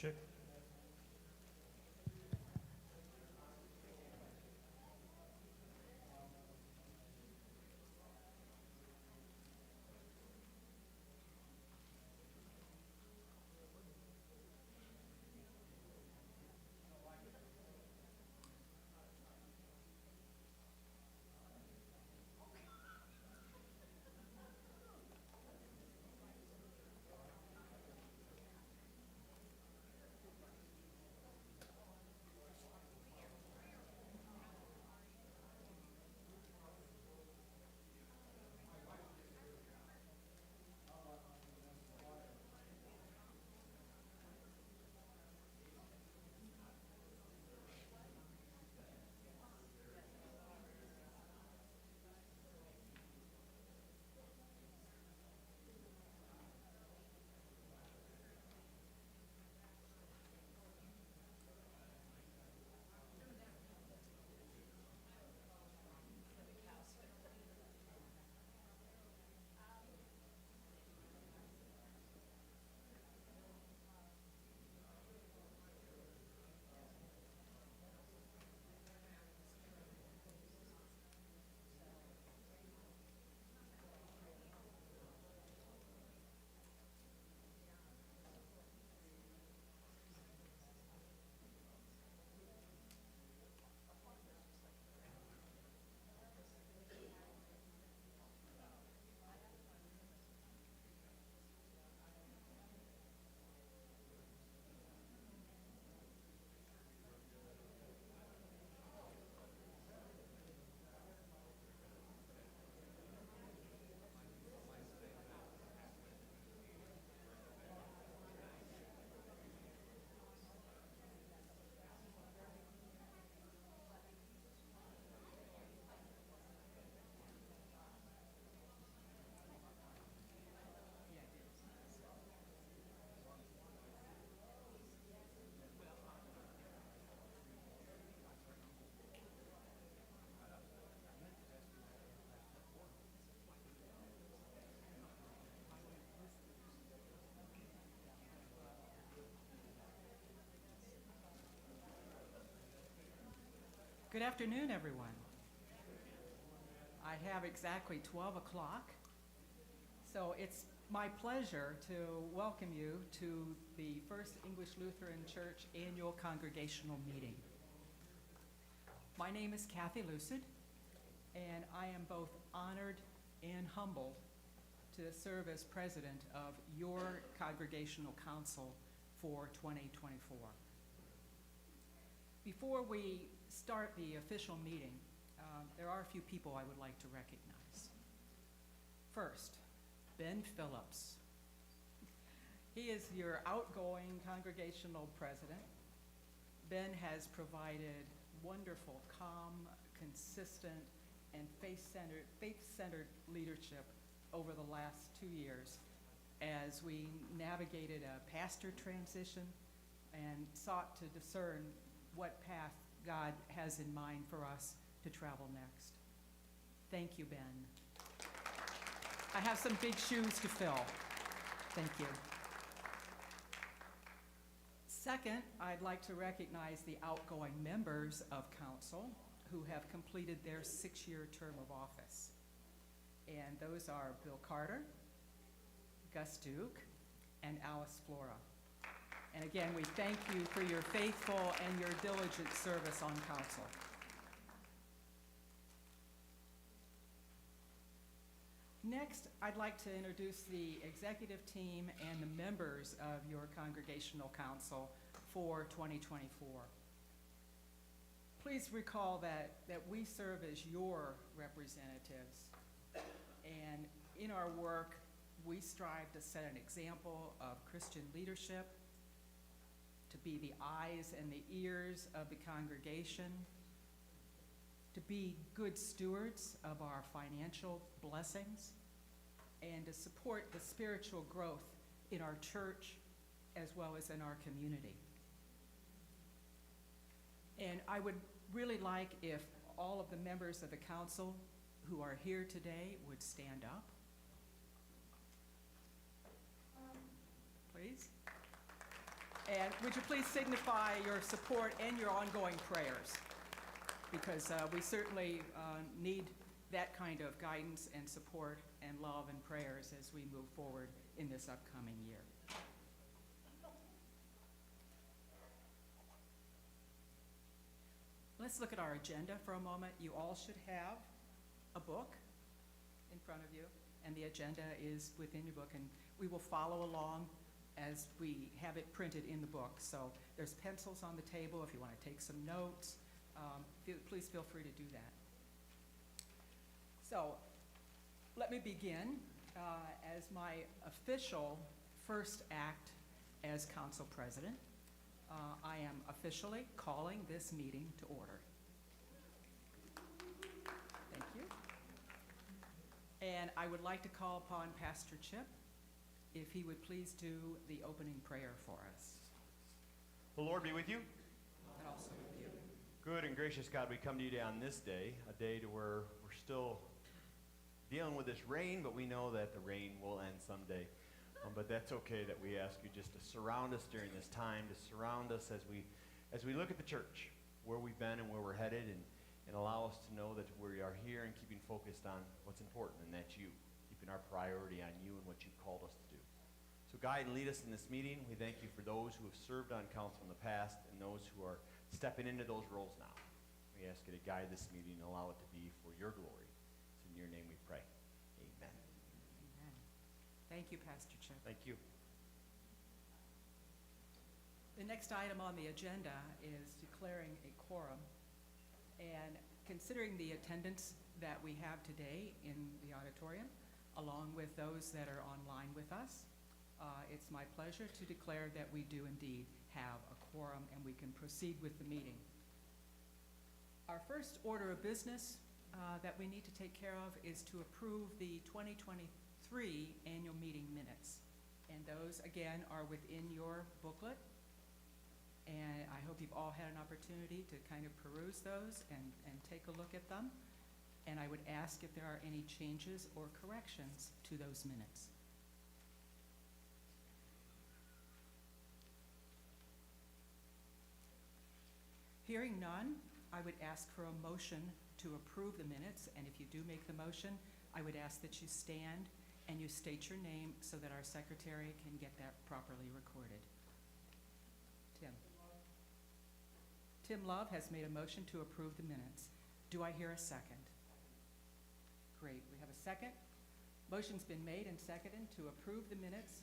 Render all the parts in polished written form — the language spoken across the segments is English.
Check. Good afternoon, everyone. I have exactly 12 o'clock, so it's my pleasure to welcome you to the First English Lutheran Church Annual Congregational Meeting. My name is Kathy Lucid, and I am both honored and humbled to serve as president of your Congregational Council for 2024. Before we start the official meeting, there are a few people I would like to recognize. First, Ben Phillips. He is your outgoing congregational president. Ben has provided wonderful, calm, consistent, and faith-centered leadership over the last 2 years as we navigated a pastor transition and sought to discern what path God has in mind for us to travel next. Thank you, Ben. I have some big shoes to fill. Thank you. Second, I'd like to recognize the outgoing members of council who have completed their 6-year term of office. And those are Bill Carter, Gus Duke, and Alice Flora. And again, we thank you for your faithful and your diligent service on council. Next, I'd like to introduce the executive team and the members of your Congregational Council for 2024. Please recall that we serve as your representatives, and in our work, we strive to set an example of Christian leadership, to be the eyes and the ears of the congregation, to be good stewards of our financial blessings, and to support the spiritual growth in our church as well as in our community. And I would really like if all of the members of the council who are here today would stand up. Please. And would you please signify your support and your ongoing prayers? Because we certainly need that kind of guidance and support and love and prayers as we move forward in this upcoming year. Let's look at our agenda for a moment. You all should have a book in front of you, and the agenda is within your book, and we will follow along as we have it printed in the book. So there's pencils on the table if you want to take some notes. Please feel free to do that. So let me begin as my official first act as council president. I am officially calling this meeting to order. Thank you. And I would like to call upon Pastor Chip if he would please do the opening prayer for us. The Lord be with you. And also with you. Good and gracious God, we come to you today on this day, a day to where we're still dealing with this rain, but we know that the rain will end someday. But that's okay, that we ask you just to surround us during this time, to surround us as we look at the church, where we've been and where we're headed, and allow us to know that we are here and keeping focused on what's important, and that's you, keeping our priority on you and what you've called us to do. So guide and lead us in this meeting. We thank you for those who have served on council in the past and those who are stepping into those roles now. We ask you to guide this meeting and allow it to be for your glory. It's in your name we pray. Amen. Amen. Thank you, Pastor Chip. Thank you. The next item on the agenda is declaring a quorum. And considering the attendance that we have today in the auditorium, along with those that are online with us, it's my pleasure to declare that we do indeed have a quorum and we can proceed with the meeting. Our first order of business that we need to take care of is to approve the 2023 annual meeting minutes. And those, again, are within your booklet. And I hope you've all had an opportunity to kind of peruse those and take a look at them. And I would ask if there are any changes or corrections to those minutes. Hearing none, I would ask for a motion to approve the minutes. And if you do make the motion, I would ask that you stand and you state your name so that our secretary can get that properly recorded. Tim. Tim Love has made a motion to approve the minutes. Do I hear a second? Great, we have a second. Motion's been made and seconded to approve the minutes.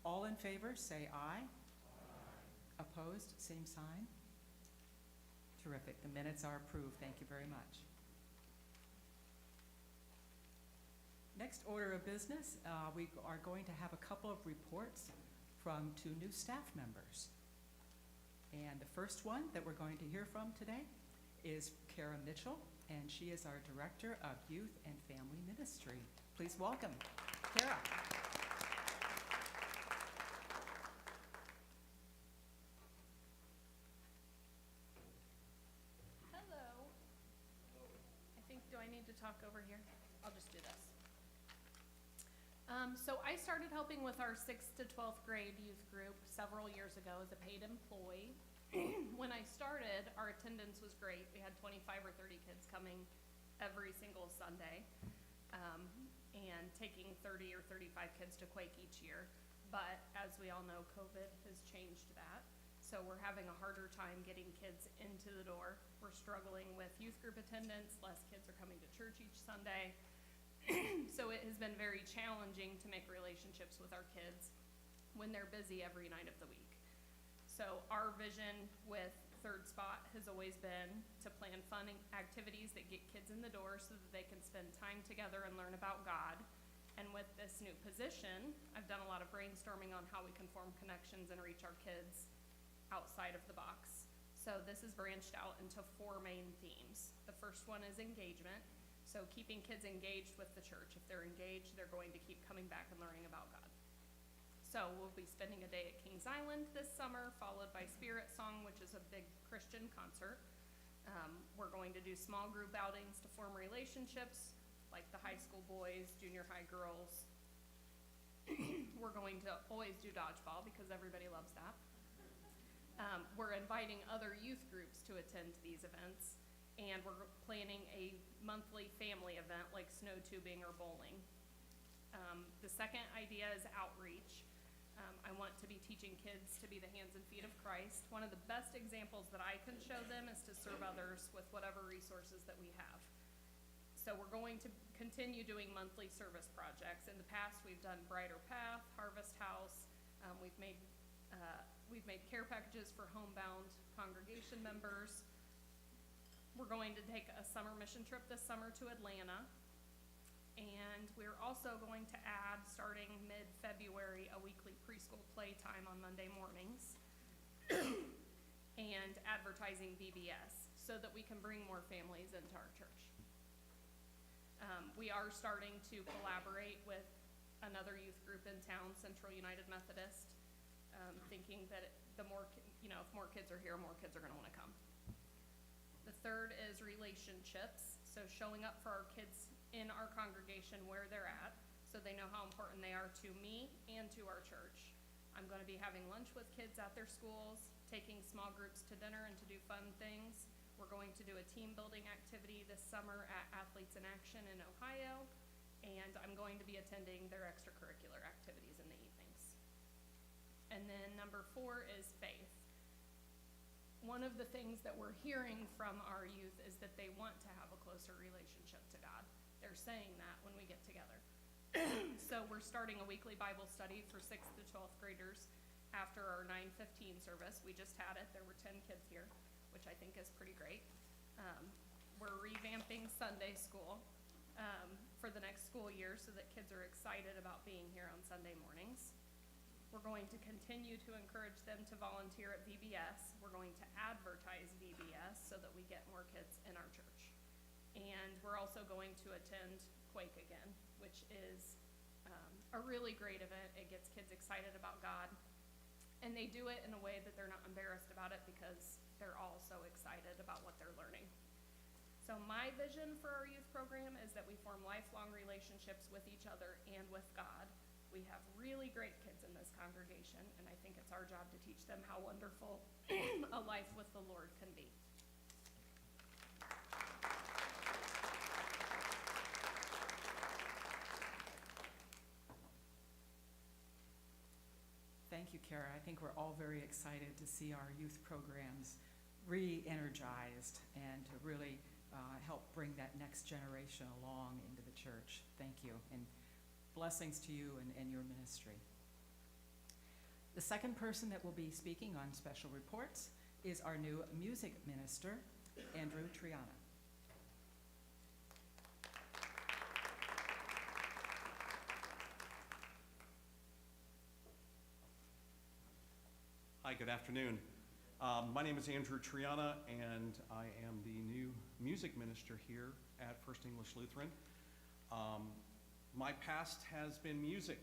All in favor, say aye. Aye. Opposed, same sign. Terrific, the minutes are approved. Thank you very much. Next order of business, we are going to have a couple of reports from two new staff members. And the first one that we're going to hear from today is Kara Mitchell, and she is our Director of Youth and Family Ministry. Please welcome Kara. Hello. I think, do I need to talk over here? I'll just do this. So I started helping with our 6th to 12th grade youth group several years ago as a paid employee. When I started, our attendance was great. We had 25 or 30 kids coming every single Sunday, and taking 30 or 35 kids to Quake each year. But as we all know, COVID has changed that. So we're having a harder time getting kids into the door. We're struggling with youth group attendance. Less kids are coming to church each Sunday. So it has been very challenging to make relationships with our kids when they're busy every night of the week. So our vision with Third Spot has always been to plan fun activities that get kids in the door so that they can spend time together and learn about God. And with this new position, I've done a lot of brainstorming on how we can form connections and reach our kids outside of the box. So this is branched out into 4 main themes. The first one is engagement. So keeping kids engaged with the church. If they're engaged, they're going to keep coming back and learning about God. So we'll be spending a day at Kings Island this summer, followed by Spirit Song, which is a big Christian concert. We're going to do small group outings to form relationships, like the high school boys, junior high girls. We're going to always do dodgeball because everybody loves that. We're inviting other youth groups to attend these events, and we're planning a monthly family event like snow tubing or bowling. The second idea is outreach. I want to be teaching kids to be the hands and feet of Christ. One of the best examples that I can show them is to serve others with whatever resources that we have. So we're going to continue doing monthly service projects. In the past, we've done Brighter Path, Harvest House. We've made care packages for homebound congregation members. We're going to take a summer mission trip this summer to Atlanta. And we're also going to add, starting mid-February, a weekly preschool playtime on Monday mornings and advertising VBS so that we can bring more families into our church. We are starting to collaborate with another youth group in town, Central United Methodist, thinking that if more kids are here, more kids are going to want to come. The third is relationships, so showing up for our kids in our congregation where they're at, so they know how important they are to me and to our church. I'm going to be having lunch with kids at their schools, taking small groups to dinner and to do fun things. We're going to do a team building activity this summer at Athletes in Action in Ohio, and I'm going to be attending their extracurricular activities in the evenings. And then number 4 is faith. One of the things that we're hearing from our youth is that they want to have a closer relationship to God. They're saying that when we get together. So we're starting a weekly Bible study for 6th to 12th graders after our 9:15 service. We just had it. There were 10 kids here, which I think is pretty great. We're revamping Sunday school for the next school year so that kids are excited about being here on Sunday mornings. We're going to continue to encourage them to volunteer at VBS. We're going to advertise VBS so that we get more kids in our church. And we're also going to attend Quake again, which is a really great event. It gets kids excited about God. And they do it in a way that they're not embarrassed about it because they're all so excited about what they're learning. So my vision for our youth program is that we form lifelong relationships with each other and with God. We have really great kids in this congregation, and I think it's our job to teach them how wonderful a life with the Lord can be. Thank you, Kara. I think we're all very excited to see our youth programs re-energized and to really help bring that next generation along into the church. Thank you, and blessings to you and your ministry. The second person that will be speaking on special reports is our new music minister, Andrew Triana. Hi, good afternoon. My name is Andrew Triana, and I am the new music minister here at First English Lutheran. My past has been music.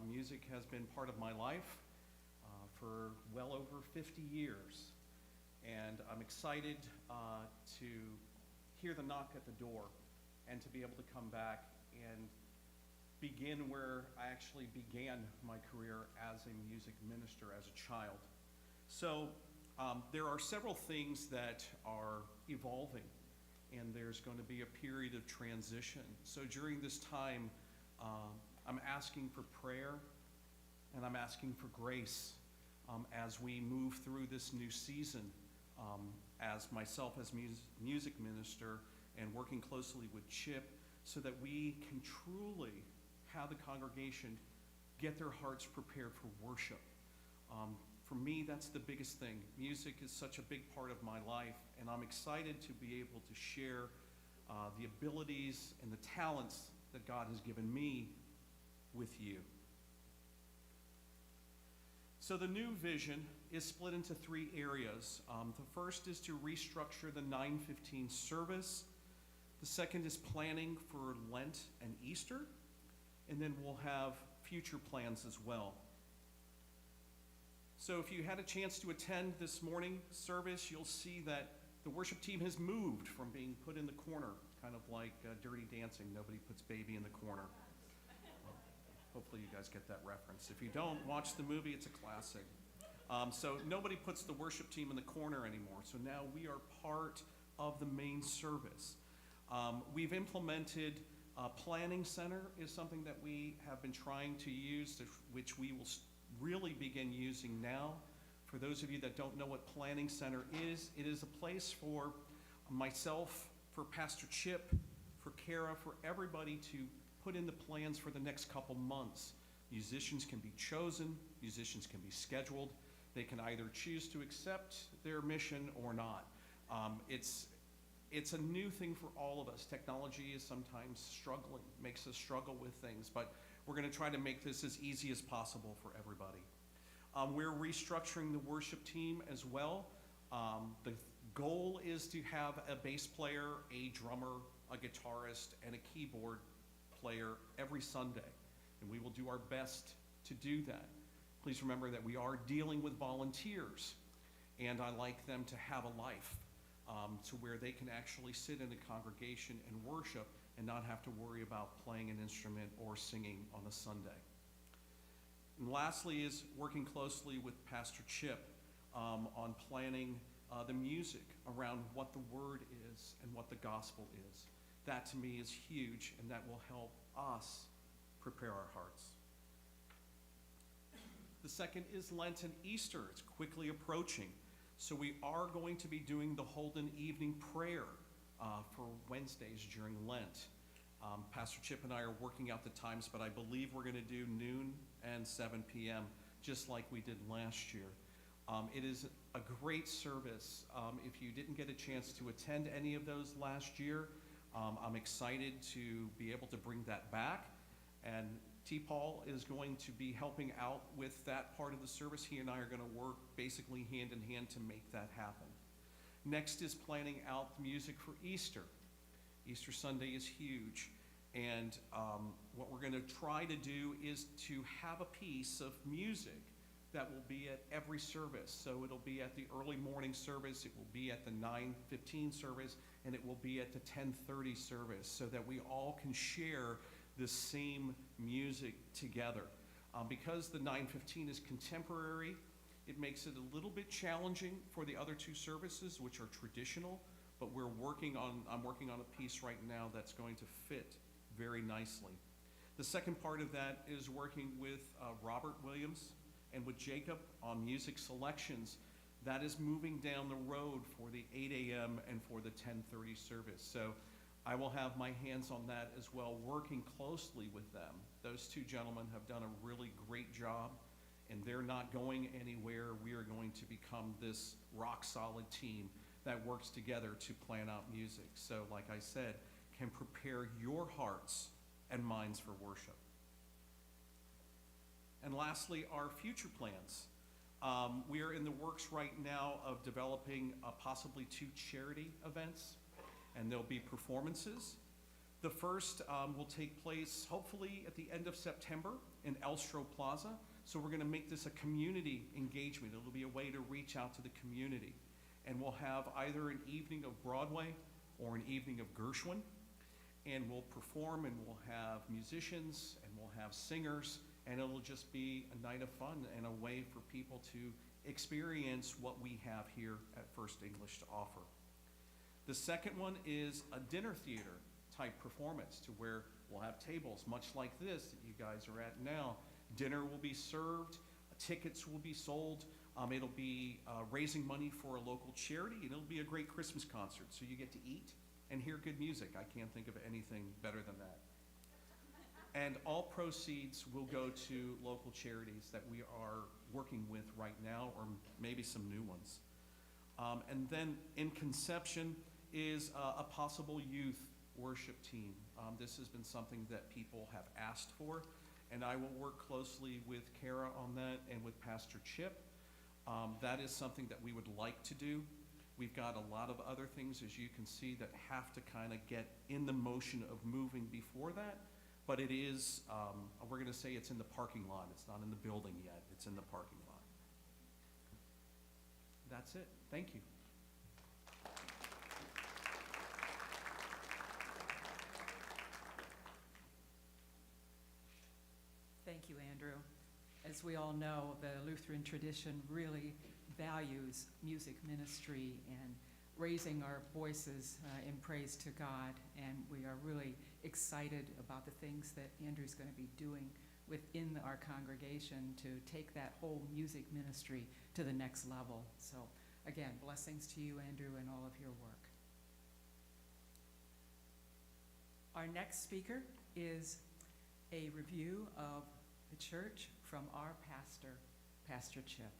Music has been part of my life for well over 50 years. And I'm excited to hear the knock at the door and to be able to come back and begin where I actually began my career as a music minister as a child. So there are several things that are evolving, and there's going to be a period of transition. So during this time, I'm asking for prayer, and I'm asking for grace as we move through this new season, as myself as music minister and working closely with Chip, so that we can truly have the congregation get their hearts prepared for worship. For me, that's the biggest thing. Music is such a big part of my life, and I'm excited to be able to share the abilities and the talents that God has given me with you. So the new vision is split into 3 areas. The first is to restructure the 9:15 service. The second is planning for Lent and Easter, and then we'll have future plans as well. So if you had a chance to attend this morning service, you'll see that the worship team has moved from being put in the corner, kind of like Dirty Dancing. Nobody puts baby in the corner. Hopefully you guys get that reference. If you don't, watch the movie. It's a classic. So nobody puts the worship team in the corner anymore. So now we are part of the main service. We've implemented Planning Center is something that we have been trying to use, which we will really begin using now. For those of you that don't know what Planning Center is, it is a place for myself, for Pastor Chip, for Kara, for everybody to put in the plans for the next couple months. Musicians can be chosen, musicians can be scheduled. They can either choose to accept their mission or not. It's a new thing for all of us. Technology is sometimes struggling, makes us struggle with things, but we're going to try to make this as easy as possible for everybody. We're restructuring the worship team as well. The goal is to have a bass player, a drummer, a guitarist, and a keyboard player every Sunday, and we will do our best to do that. Please remember that we are dealing with volunteers, and I like them to have a life to where they can actually sit in a congregation and worship and not have to worry about playing an instrument or singing on a Sunday. And lastly is working closely with Pastor Chip on planning the music around what the word is and what the gospel is. That to me is huge, and that will help us prepare our hearts. The second is Lent and Easter. It's quickly approaching. So we are going to be doing the Holden evening prayer for Wednesdays during Lent. Pastor Chip and I are working out the times, but I believe we're going to do noon and 7 p.m., just like we did last year. It is a great service. If you didn't get a chance to attend any of those last year, I'm excited to be able to bring that back. And T. Paul is going to be helping out with that part of the service. He and I are going to work basically hand in hand to make that happen. Next is planning out the music for Easter. Easter Sunday is huge. And what we're going to try to do is to have a piece of music that will be at every service. So it'll be at the early morning service, it will be at the 9:15 service, and it will be at the 10:30 service, so that we all can share the same music together. Because the 9:15 is contemporary, it makes it a little bit challenging for the other two services, which are traditional, but I'm working on a piece right now that's going to fit very nicely. The second part of that is working with Robert Williams and with Jacob on music selections. That is moving down the road for the 8 a.m. and for the 10:30 service. So I will have my hands on that as well, working closely with them. Those two gentlemen have done a really great job, and they're not going anywhere. We are going to become this rock-solid team that works together to plan out music. So, like I said, can prepare your hearts and minds for worship. And lastly, our future plans. We are in the works right now of developing possibly 2 charity events, and there'll be performances. The first will take place hopefully at the end of September in Elstro Plaza. So we're going to make this a community engagement. It'll be a way to reach out to the community. And we'll have either an evening of Broadway or an evening of Gershwin. And we'll perform, and we'll have musicians, and we'll have singers, and it'll just be a night of fun and a way for people to experience what we have here at First English to offer. The second one is a dinner theater type performance, to where we'll have tables much like this that you guys are at now. Dinner will be served, tickets will be sold. It'll be raising money for a local charity, and it'll be a great Christmas concert. So you get to eat and hear good music. I can't think of anything better than that. And all proceeds will go to local charities that we are working with right now, or maybe some new ones. And then in conception is a possible youth worship team. This has been something that people have asked for, and I will work closely with Kara on that and with Pastor Chip. That is something that we would like to do. We've got a lot of other things, as you can see, that have to kind of get in the motion of moving before that. But it is, we're going to say it's in the parking lot. It's not in the building yet. It's in the parking lot. That's it. Thank you. Thank you, Andrew. As we all know, the Lutheran tradition really values music ministry and raising our voices in praise to God, and we are really excited about the things that Andrew's going to be doing within our congregation to take that whole music ministry to the next level. So again, blessings to you, Andrew, and all of your work. Our next speaker is a review of the church from our pastor, Pastor Chip.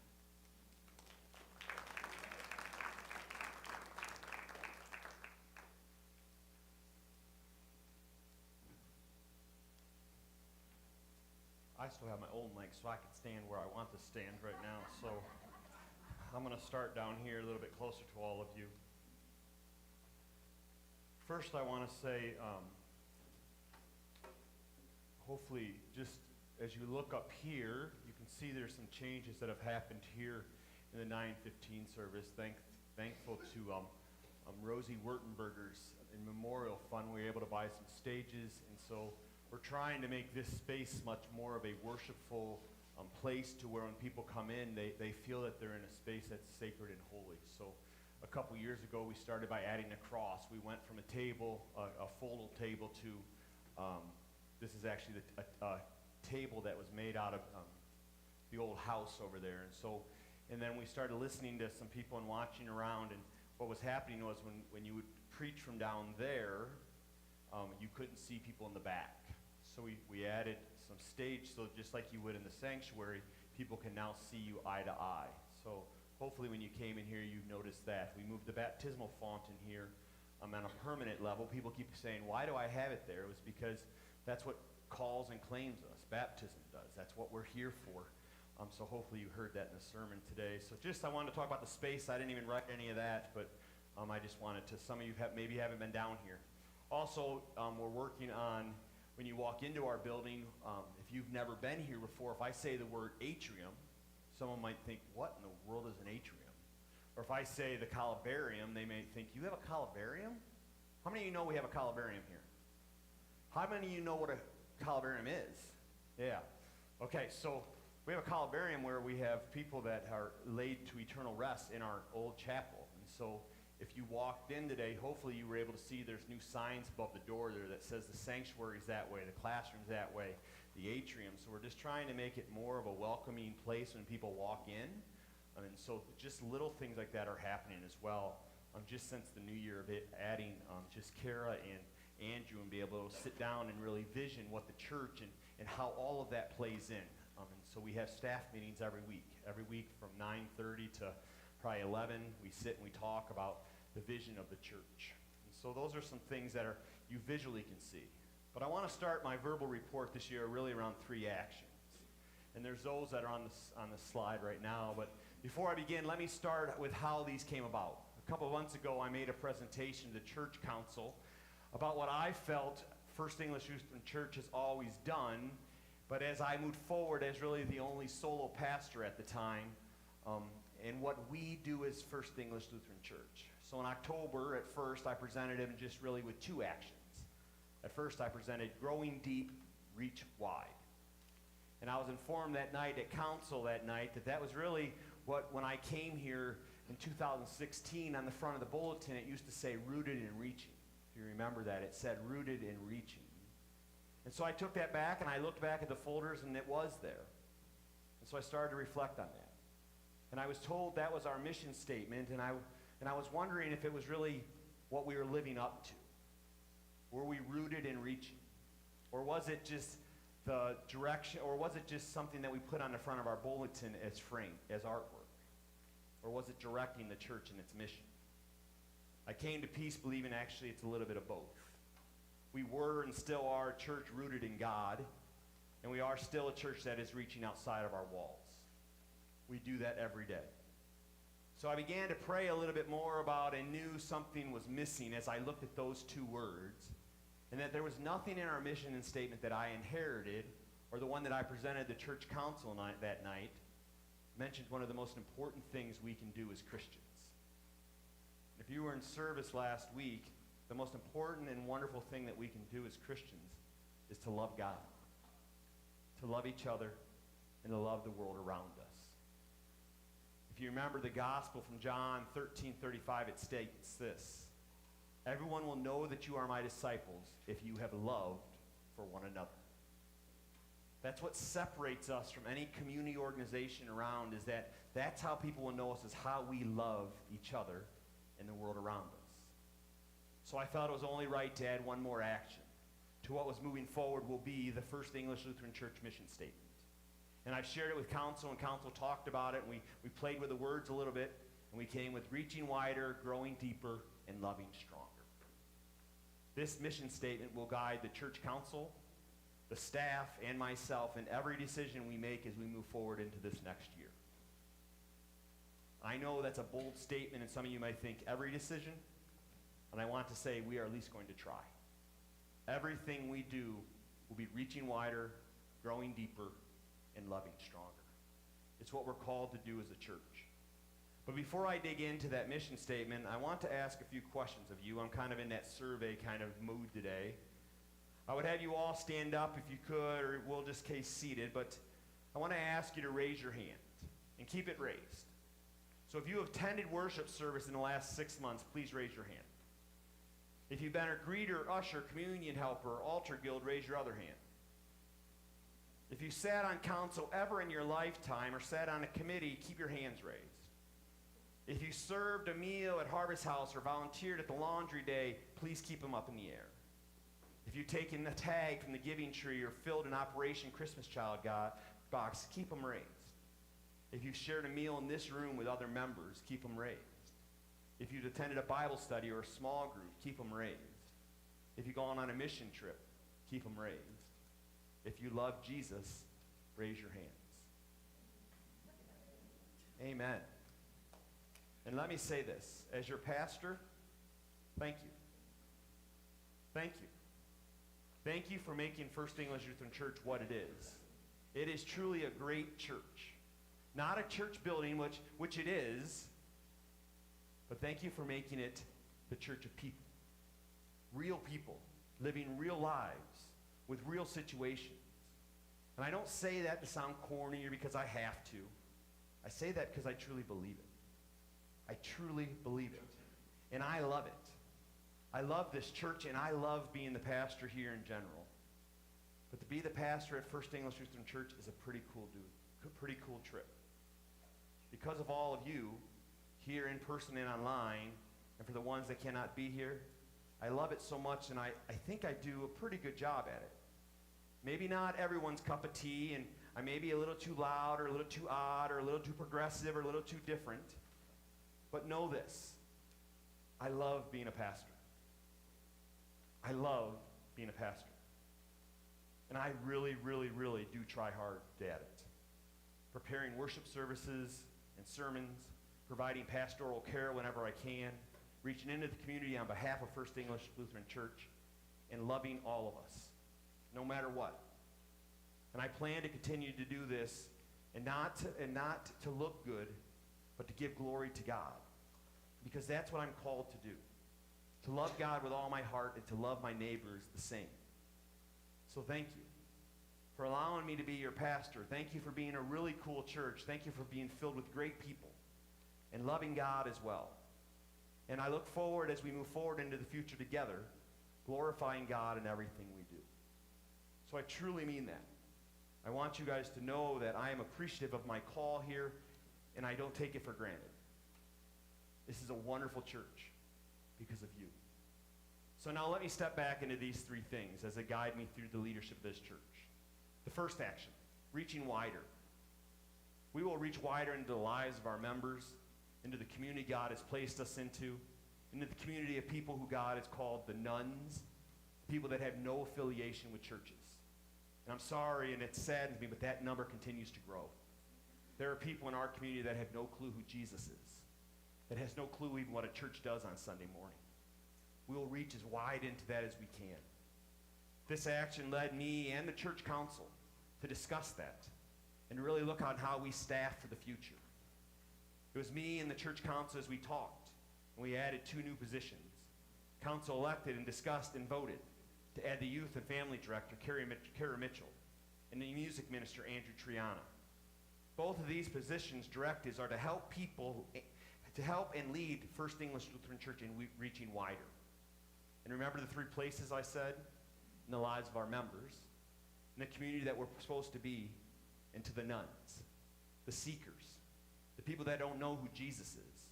I still have my old legs, so I can stand where I want to stand right now. So I'm going to start down here a little bit closer to all of you. First, I want to say, hopefully, just as you look up here, you can see there's some changes that have happened here in the 9:15 service. Thankful to Rosie Wurtenberger's Memorial Fund. We were able to buy some stages, and so we're trying to make this space much more of a worshipful place to where when people come in, they feel that they're in a space that's sacred and holy. So a couple years ago, we started by adding a cross. We went from a table, a foldable table, to this is actually a table that was made out of the old house over there. And then we started listening to some people and watching around, and what was happening was when you would preach from down there, you couldn't see people in the back. So we added some stage, so just like you would in the sanctuary, people can now see you eye to eye. So hopefully when you came in here, you noticed that. We moved the baptismal font in here on a permanent level. People keep saying, why do I have it there? It was because that's what calls and claims us. Baptism does. That's what we're here for. So hopefully you heard that in the sermon today. So I wanted to talk about the space. I didn't even write any of that, but I just wanted to, some of you maybe haven't been down here. Also, we're working on, when you walk into our building, if you've never been here before, if I say the word atrium, someone might think, what in the world is an atrium? Or if I say the columbarium, they may think, you have a columbarium? How many of you know we have a columbarium here? How many of you know what a columbarium is? Yeah. Okay, so we have a columbarium where we have people that are laid to eternal rest in our old chapel. And so if you walked in today, hopefully you were able to see there's new signs above the door there that says the sanctuary's that way, the classroom's that way, the atrium. So we're just trying to make it more of a welcoming place when people walk in. And so just little things like that are happening as well. Just since the new year of it, adding just Kara and Andrew, and be able to sit down and really vision what the church and how all of that plays in. And so we have staff meetings every week from 9:30 to probably 11. We sit and we talk about the vision of the church. And so those are some things that you visually can see. But I want to start my verbal report this year really around 3 actions. And there's those that are on the slide right now. But before I begin, let me start with how these came about. A couple of months ago, I made a presentation to the church council about what I felt First English Lutheran Church has always done, but as I moved forward as really the only solo pastor at the time, and what we do as First English Lutheran Church. So in October, at first, I presented him just really with 2 actions. At first, I presented growing deep, reach wide. And I was informed that night at council that was really what, when I came here in 2016, on the front of the bulletin, it used to say rooted in reaching. If you remember that, it said rooted in reaching. And so I took that back and I looked back at the folders and it was there. And so I started to reflect on that. And I was told that was our mission statement, and I was wondering if it was really what we were living up to. Were we rooted in reaching? Or was it just the direction, or was it just something that we put on the front of our bulletin as frame, as artwork? Or was it directing the church in its mission? I came to peace believing actually it's a little bit of both. We were and still are a church rooted in God, and we are still a church that is reaching outside of our walls. We do that every day. So I began to pray a little bit more about and knew something was missing as I looked at those 2 words, and that there was nothing in our mission and statement that I inherited, or the one that I presented to church council that night, mentioned one of the most important things we can do as Christians. If you were in service last week, the most important and wonderful thing that we can do as Christians is to love God, to love each other, and to love the world around us. If you remember the gospel from John 13:35, it states this: everyone will know that you are my disciples if you have loved for one another. That's what separates us from any community organization around, is that's how people will know us, is how we love each other in the world around us. So I felt it was only right to add one more action to what was moving forward will be the First English Lutheran Church mission statement. And I've shared it with council, and council talked about it, and we played with the words a little bit, and we came with reaching wider, growing deeper, and loving stronger. This mission statement will guide the church council, the staff, and myself in every decision we make as we move forward into this next year. I know that's a bold statement, and some of you might think every decision, and I want to say we are at least going to try. Everything we do will be reaching wider, growing deeper, and loving stronger. It's what we're called to do as a church. But before I dig into that mission statement, I want to ask a few questions of you. I'm kind of in that survey kind of mood today. I would have you all stand up if you could, or we'll just case seated, but I want to ask you to raise your hand and keep it raised. So if you have attended worship service in the last 6 months, please raise your hand. If you've been a greeter, usher, communion helper, altar guild, raise your other hand. If you sat on council ever in your lifetime or sat on a committee, keep your hands raised. If you served a meal at Harvest House or volunteered at the laundry day, please keep them up in the air. If you've taken the tag from the giving tree or filled an Operation Christmas Child box, keep them raised. If you've shared a meal in this room with other members, keep them raised. If you've attended a Bible study or a small group, keep them raised. If you've gone on a mission trip, keep them raised. If you love Jesus, raise your hands. Amen. And let me say this, as your pastor, thank you. Thank you. Thank you for making First English Lutheran Church what it is. It is truly a great church. Not a church building, which it is, but thank you for making it the church of people. Real people living real lives with real situations. And I don't say that to sound corny or because I have to. I say that because I truly believe it. I truly believe it. And I love it. I love this church, and I love being the pastor here in general. But to be the pastor at First English Lutheran Church is a pretty cool trip. Because of all of you, here in person and online, and for the ones that cannot be here, I love it so much, and I think I do a pretty good job at it. Maybe not everyone's cup of tea, and I may be a little too loud, or a little too odd, or a little too progressive, or a little too different. But know this, I love being a pastor. I love being a pastor. And I really, really, really do try hard at it. Preparing worship services and sermons, providing pastoral care whenever I can, reaching into the community on behalf of First English Lutheran Church, and loving all of us, no matter what. And I plan to continue to do this, and not to look good, but to give glory to God. Because that's what I'm called to do. To love God with all my heart and to love my neighbors the same. So thank you for allowing me to be your pastor. Thank you for being a really cool church. Thank you for being filled with great people and loving God as well. And I look forward as we move forward into the future together, glorifying God in everything we do. So I truly mean that. I want you guys to know that I am appreciative of my call here, and I don't take it for granted. This is a wonderful church because of you. So now let me step back into these three things as they guide me through the leadership of this church. The first action, reaching wider. We will reach wider into the lives of our members, into the community God has placed us into the community of people who God has called the nuns, people that have no affiliation with churches. And I'm sorry, and it saddens me, but that number continues to grow. There are people in our community that have no clue who Jesus is, that has no clue even what a church does on Sunday morning. We will reach as wide into that as we can. This action led me and the church council to discuss that and to really look on how we staff for the future. It was me and the church council as we talked, and we added 2 new positions. Council elected and discussed and voted to add the youth and family director, Kara Mitchell, and the music minister, Andrew Triana. Both of these positions, directives, are to help and lead First English Lutheran Church in reaching wider. And remember the three places I said? In the lives of our members, in the community that we're supposed to be, and to the nuns, the seekers, the people that don't know who Jesus is.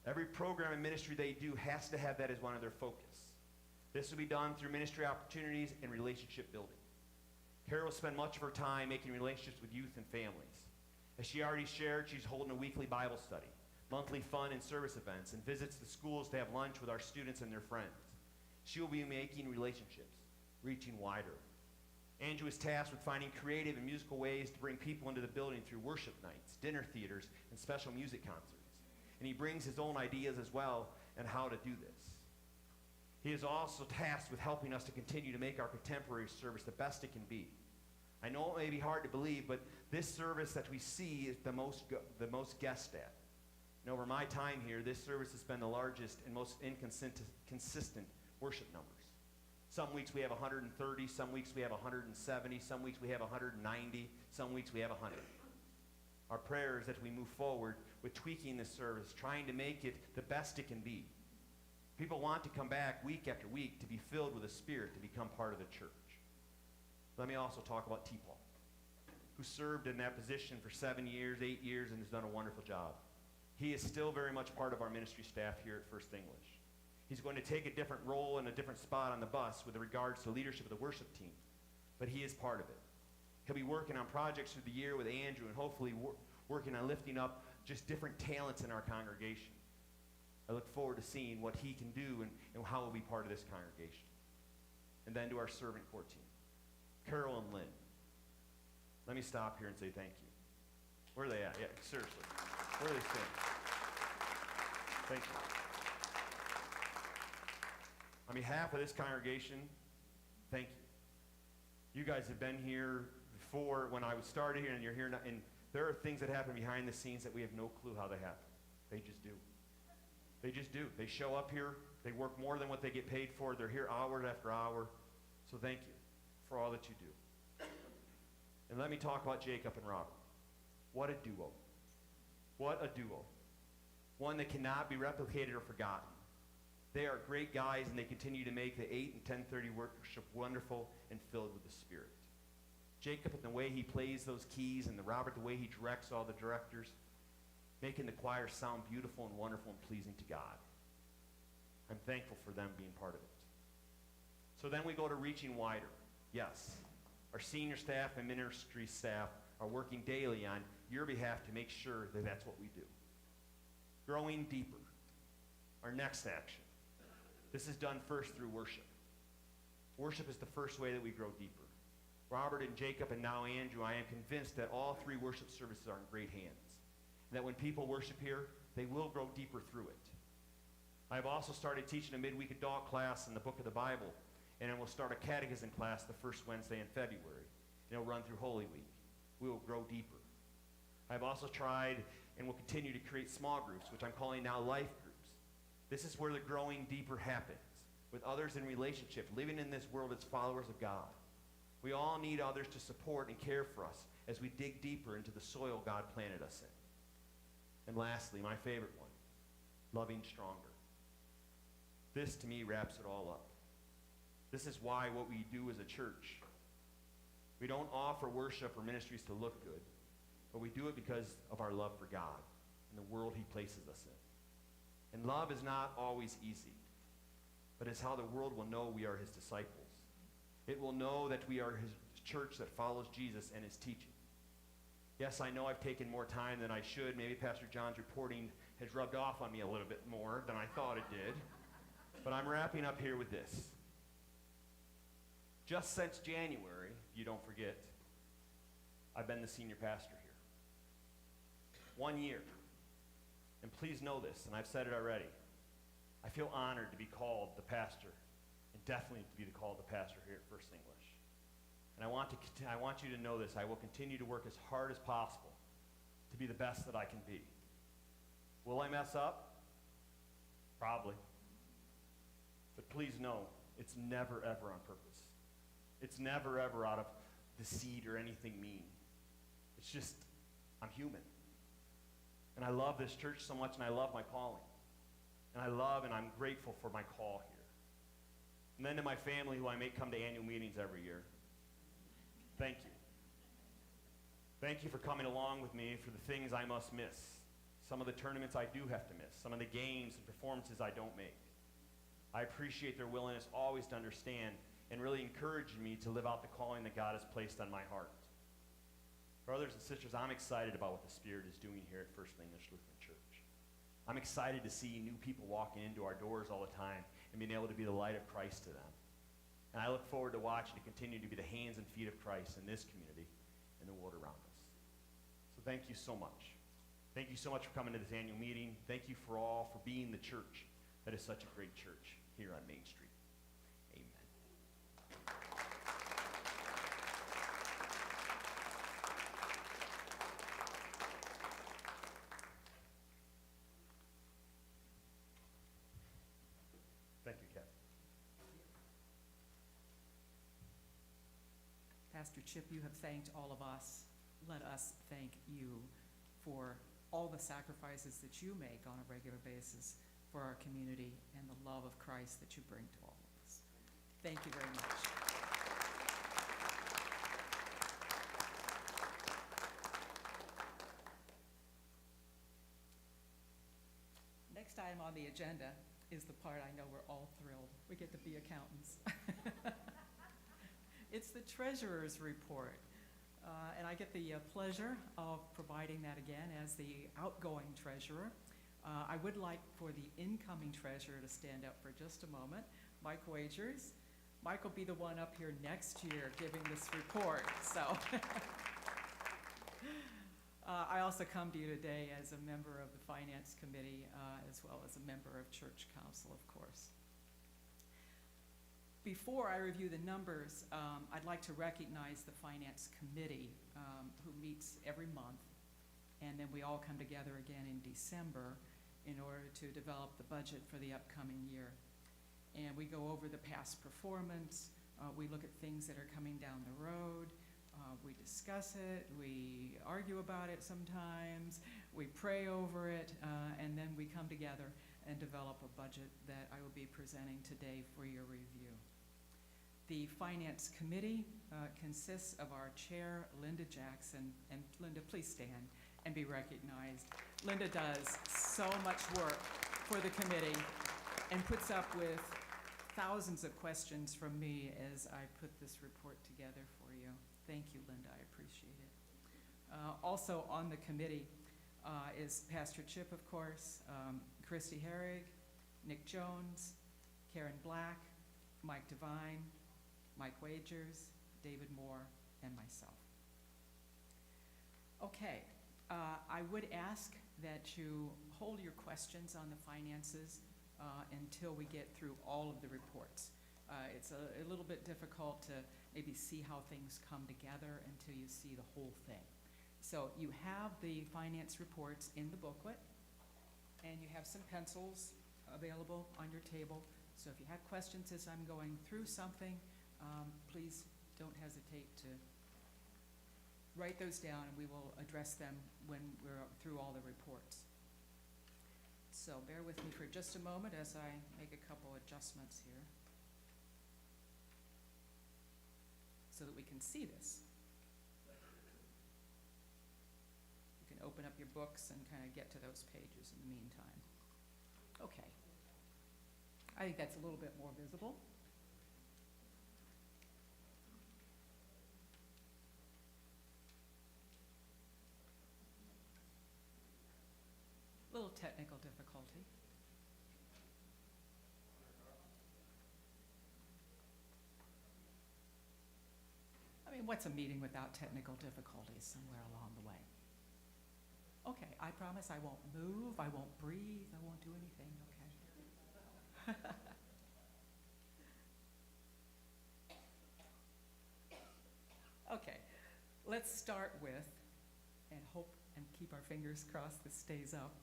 Every program and ministry they do has to have that as one of their focus. This will be done through ministry opportunities and relationship building. Carol will spend much of her time making relationships with youth and families. As she already shared, she's holding a weekly Bible study, monthly fun and service events, and visits the schools to have lunch with our students and their friends. She will be making relationships, reaching wider. Andrew is tasked with finding creative and musical ways to bring people into the building through worship nights, dinner theaters, and special music concerts. And he brings his own ideas as well on how to do this. He is also tasked with helping us to continue to make our contemporary service the best it can be. I know it may be hard to believe, but this service that we see is the most guest at. And over my time here, this service has been the largest and most consistent worship numbers. Some weeks we have 130, some weeks we have 170, some weeks we have 190, some weeks we have 100. Our prayer is that we move forward with tweaking this service, trying to make it the best it can be. People want to come back week after week to be filled with the Spirit, to become part of the church. Let me also talk about T-Paul, who served in that position for 7 years, 8 years, and has done a wonderful job. He is still very much part of our ministry staff here at First English. He's going to take a different role and a different spot on the bus with regards to leadership of the worship team, but he is part of it. He'll be working on projects through the year with Andrew and hopefully working on lifting up just different talents in our congregation. I look forward to seeing what he can do and how he'll be part of this congregation. And then to our servant corps team, Carol and Lynn. Let me stop here and say thank you. Where are they at? Yeah, seriously. Where are they standing? Thank you. On behalf of this congregation, thank you. You guys have been here before when I was started here, and you're here now, and there are things that happen behind the scenes that we have no clue how they happen. They just do. They just do. They show up here. They work more than what they get paid for. They're here hour after hour. So thank you for all that you do. And let me talk about Jacob and Robert. What a duo. What a duo. One that cannot be replicated or forgotten. They are great guys, and they continue to make the 8 and 10:30 worship wonderful and filled with the Spirit. Jacob, and the way he plays those keys, and Robert, the way he directs all the directors, making the choir sound beautiful and wonderful and pleasing to God. I'm thankful for them being part of it. So then we go to reaching wider. Yes, our senior staff and ministry staff are working daily on your behalf to make sure that that's what we do. Growing deeper. Our next action. This is done first through worship. Worship is the first way that we grow deeper. Robert and Jacob and now Andrew, I am convinced that all three worship services are in great hands. And that when people worship here, they will grow deeper through it. I have also started teaching a midweek adult class in the book of the Bible, and then we'll start a catechism class the first Wednesday in February. And it'll run through Holy Week. We will grow deeper. I've also tried and will continue to create small groups, which I'm calling now life groups. This is where the growing deeper happens, with others in relationship, living in this world as followers of God. We all need others to support and care for us as we dig deeper into the soil God planted us in. And lastly, my favorite one, loving stronger. This, to me, wraps it all up. This is why what we do as a church, we don't offer worship or ministries to look good, but we do it because of our love for God and the world he places us in. And love is not always easy, but it's how the world will know we are his disciples. It will know that we are his church that follows Jesus and his teaching. Yes, I know I've taken more time than I should. Maybe Pastor John's reporting has rubbed off on me a little bit more than I thought it did. But I'm wrapping up here with this. Just since January, if you don't forget, I've been the senior pastor here. 1 year. And please know this, and I've said it already. I feel honored to be called the pastor, and definitely to be called the pastor here at First English. And I want you to know this. I will continue to work as hard as possible to be the best that I can be. Will I mess up? Probably. But please know, it's never, ever on purpose. It's never, ever out of deceit or anything mean. It's just, I'm human. And I love this church so much, and I love my calling. And I love and I'm grateful for my call here. And then to my family, who I make come to annual meetings every year, thank you. Thank you for coming along with me for the things I must miss, some of the tournaments I do have to miss, some of the games and performances I don't make. I appreciate their willingness always to understand and really encouraging me to live out the calling that God has placed on my heart. Brothers and sisters, I'm excited about what the Spirit is doing here at First English Lutheran Church. I'm excited to see new people walking into our doors all the time and being able to be the light of Christ to them. And I look forward to watching to continue to be the hands and feet of Christ in this community and the world around us. So thank you so much. Thank you so much for coming to this annual meeting. Thank you for being the church that is such a great church here on Main Street. Amen. Thank you, Kathy. Pastor Chip, you have thanked all of us. Let us thank you for all the sacrifices that you make on a regular basis for our community and the love of Christ that you bring to all of us. Thank you very much. Next item on the agenda is the part I know we're all thrilled. We get to be accountants. It's the treasurer's report. And I get the pleasure of providing that again as the outgoing treasurer. I would like for the incoming treasurer to stand up for just a moment. Mike Wagers. Mike will be the one up here next year giving this report. So I also come to you today as a member of the Finance Committee, as well as a member of Church Council, of course. Before I review the numbers, I'd like to recognize the Finance Committee, who meets every month, and then we all come together again in December in order to develop the budget for the upcoming year. And we go over the past performance, we look at things that are coming down the road, we discuss it, we argue about it sometimes, we pray over it, and then we come together and develop a budget that I will be presenting today for your review. The Finance Committee consists of our chair, Linda Jackson, and Linda, please stand and be recognized. Linda does so much work for the committee and puts up with thousands of questions from me as I put this report together for you. Thank you, Linda, I appreciate it. Also on the committee is Pastor Chip, of course, Christy Herrig, Nick Jones, Karen Black, Mike Devine, Mike Wagers, David Moore, and myself. Okay, I would ask that you hold your questions on the finances until we get through all of the reports. It's a little bit difficult to maybe see how things come together until you see the whole thing. So you have the finance reports in the booklet, and you have some pencils available on your table. So if you have questions as I'm going through something, please don't hesitate to write those down, and we will address them when we're through all the reports. So bear with me for just a moment as I make a couple adjustments here so that we can see this. You can open up your books and kind of get to those pages in the meantime. Okay. I think that's a little bit more visible. Little technical difficulty. I mean, what's a meeting without technical difficulties somewhere along the way? Okay, I promise I won't move, I won't breathe, I won't do anything, okay? Okay, let's start with, and hope and keep our fingers crossed this stays up,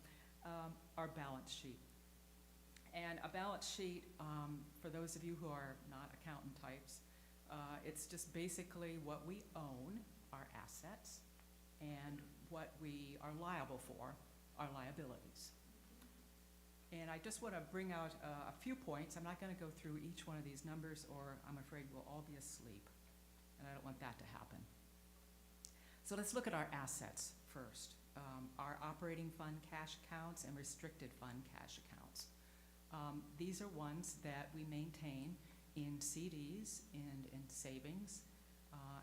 our balance sheet. And a balance sheet, for those of you who are not accountant types, it's just basically what we own, our assets, and what we are liable for, our liabilities. And I just want to bring out a few points. I'm not going to go through each one of these numbers, or I'm afraid we'll all be asleep, and I don't want that to happen. So let's look at our assets first. Our operating fund cash accounts and restricted fund cash accounts. These are ones that we maintain in CDs and in savings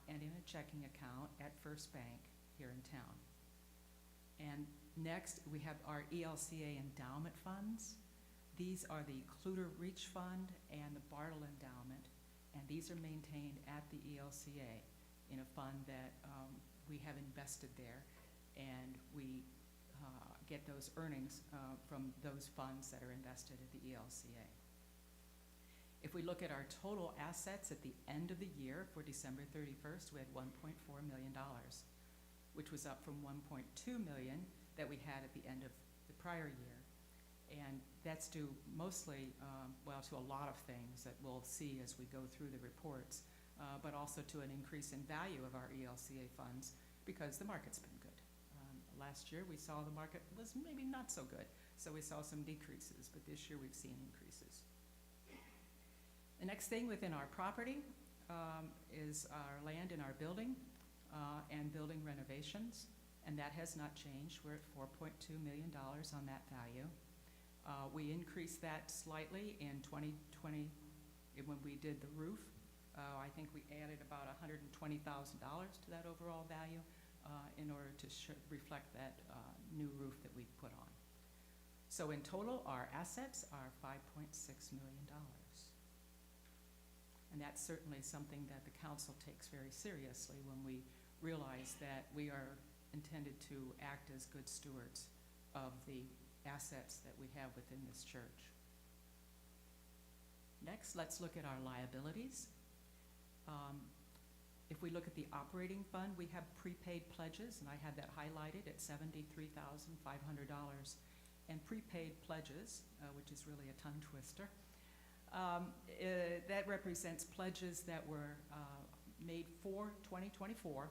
and in a checking account at First Bank here in town. And next, we have our ELCA endowment funds. These are the Cluter Reach Fund and the Bartle Endowment, and these are maintained at the ELCA in a fund that we have invested there, and we get those earnings from those funds that are invested at the ELCA. If we look at our total assets at the end of the year for December 31st, we had $1.4 million, which was up from $1.2 million that we had at the end of the prior year. And that's due mostly, well, to a lot of things that we'll see as we go through the reports, but also to an increase in value of our ELCA funds because the market's been good. Last year we saw the market was maybe not so good, so we saw some decreases, but this year we've seen increases. The next thing within our property is our land in our building and building renovations, and that has not changed. We're at $4.2 million on that value. We increased that slightly in 2020 when we did the roof. I think we added about $120,000 to that overall value in order to reflect that new roof that we put on. So in total, our assets are $5.6 million. And that's certainly something that the council takes very seriously when we realize that we are intended to act as good stewards of the assets that we have within this church. Next, let's look at our liabilities. If we look at the operating fund, we have prepaid pledges, and I had that highlighted at $73,500. And prepaid pledges, which is really a tongue twister, that represents pledges that were made for 2024,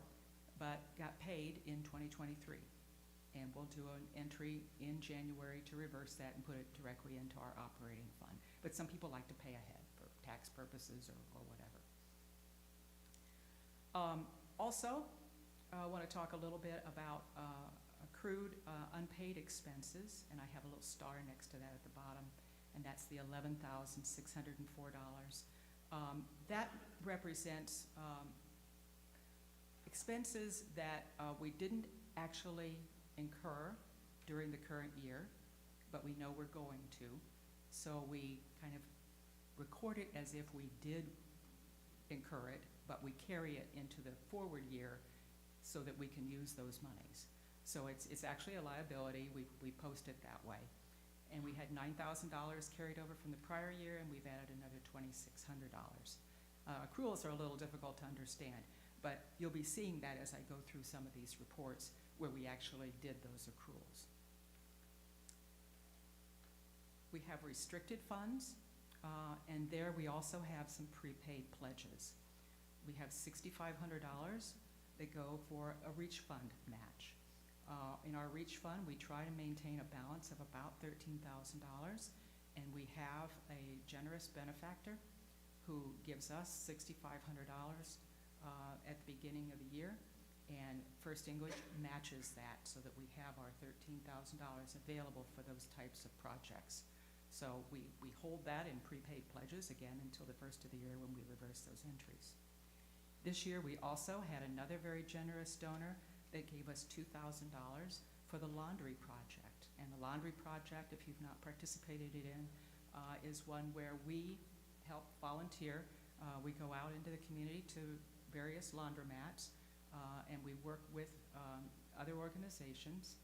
but got paid in 2023. And we'll do an entry in January to reverse that and put it directly into our operating fund. But some people like to pay ahead for tax purposes or whatever. Also, I want to talk a little bit about accrued unpaid expenses, and I have a little star next to that at the bottom, and that's the $11,604. That represents expenses that we didn't actually incur during the current year, but we know we're going to. So we kind of record it as if we did incur it, but we carry it into the forward year so that we can use those monies. So it's actually a liability. We post it that way. And we had $9,000 carried over from the prior year, and we've added another $2,600. Accruals are a little difficult to understand, but you'll be seeing that as I go through some of these reports where we actually did those accruals. We have restricted funds, and there we also have some prepaid pledges. We have $6,500 that go for a REACH fund match. In our REACH fund, we try to maintain a balance of about $13,000, and we have a generous benefactor who gives us $6,500 at the beginning of the year, and First English matches that so that we have our $13,000 available for those types of projects. So we hold that in prepaid pledges again until the first of the year when we reverse those entries. This year we also had another very generous donor that gave us $2,000 for the laundry project. And the laundry project, if you've not participated in, is one where we help volunteer. We go out into the community to various laundromats, and we work with other organizations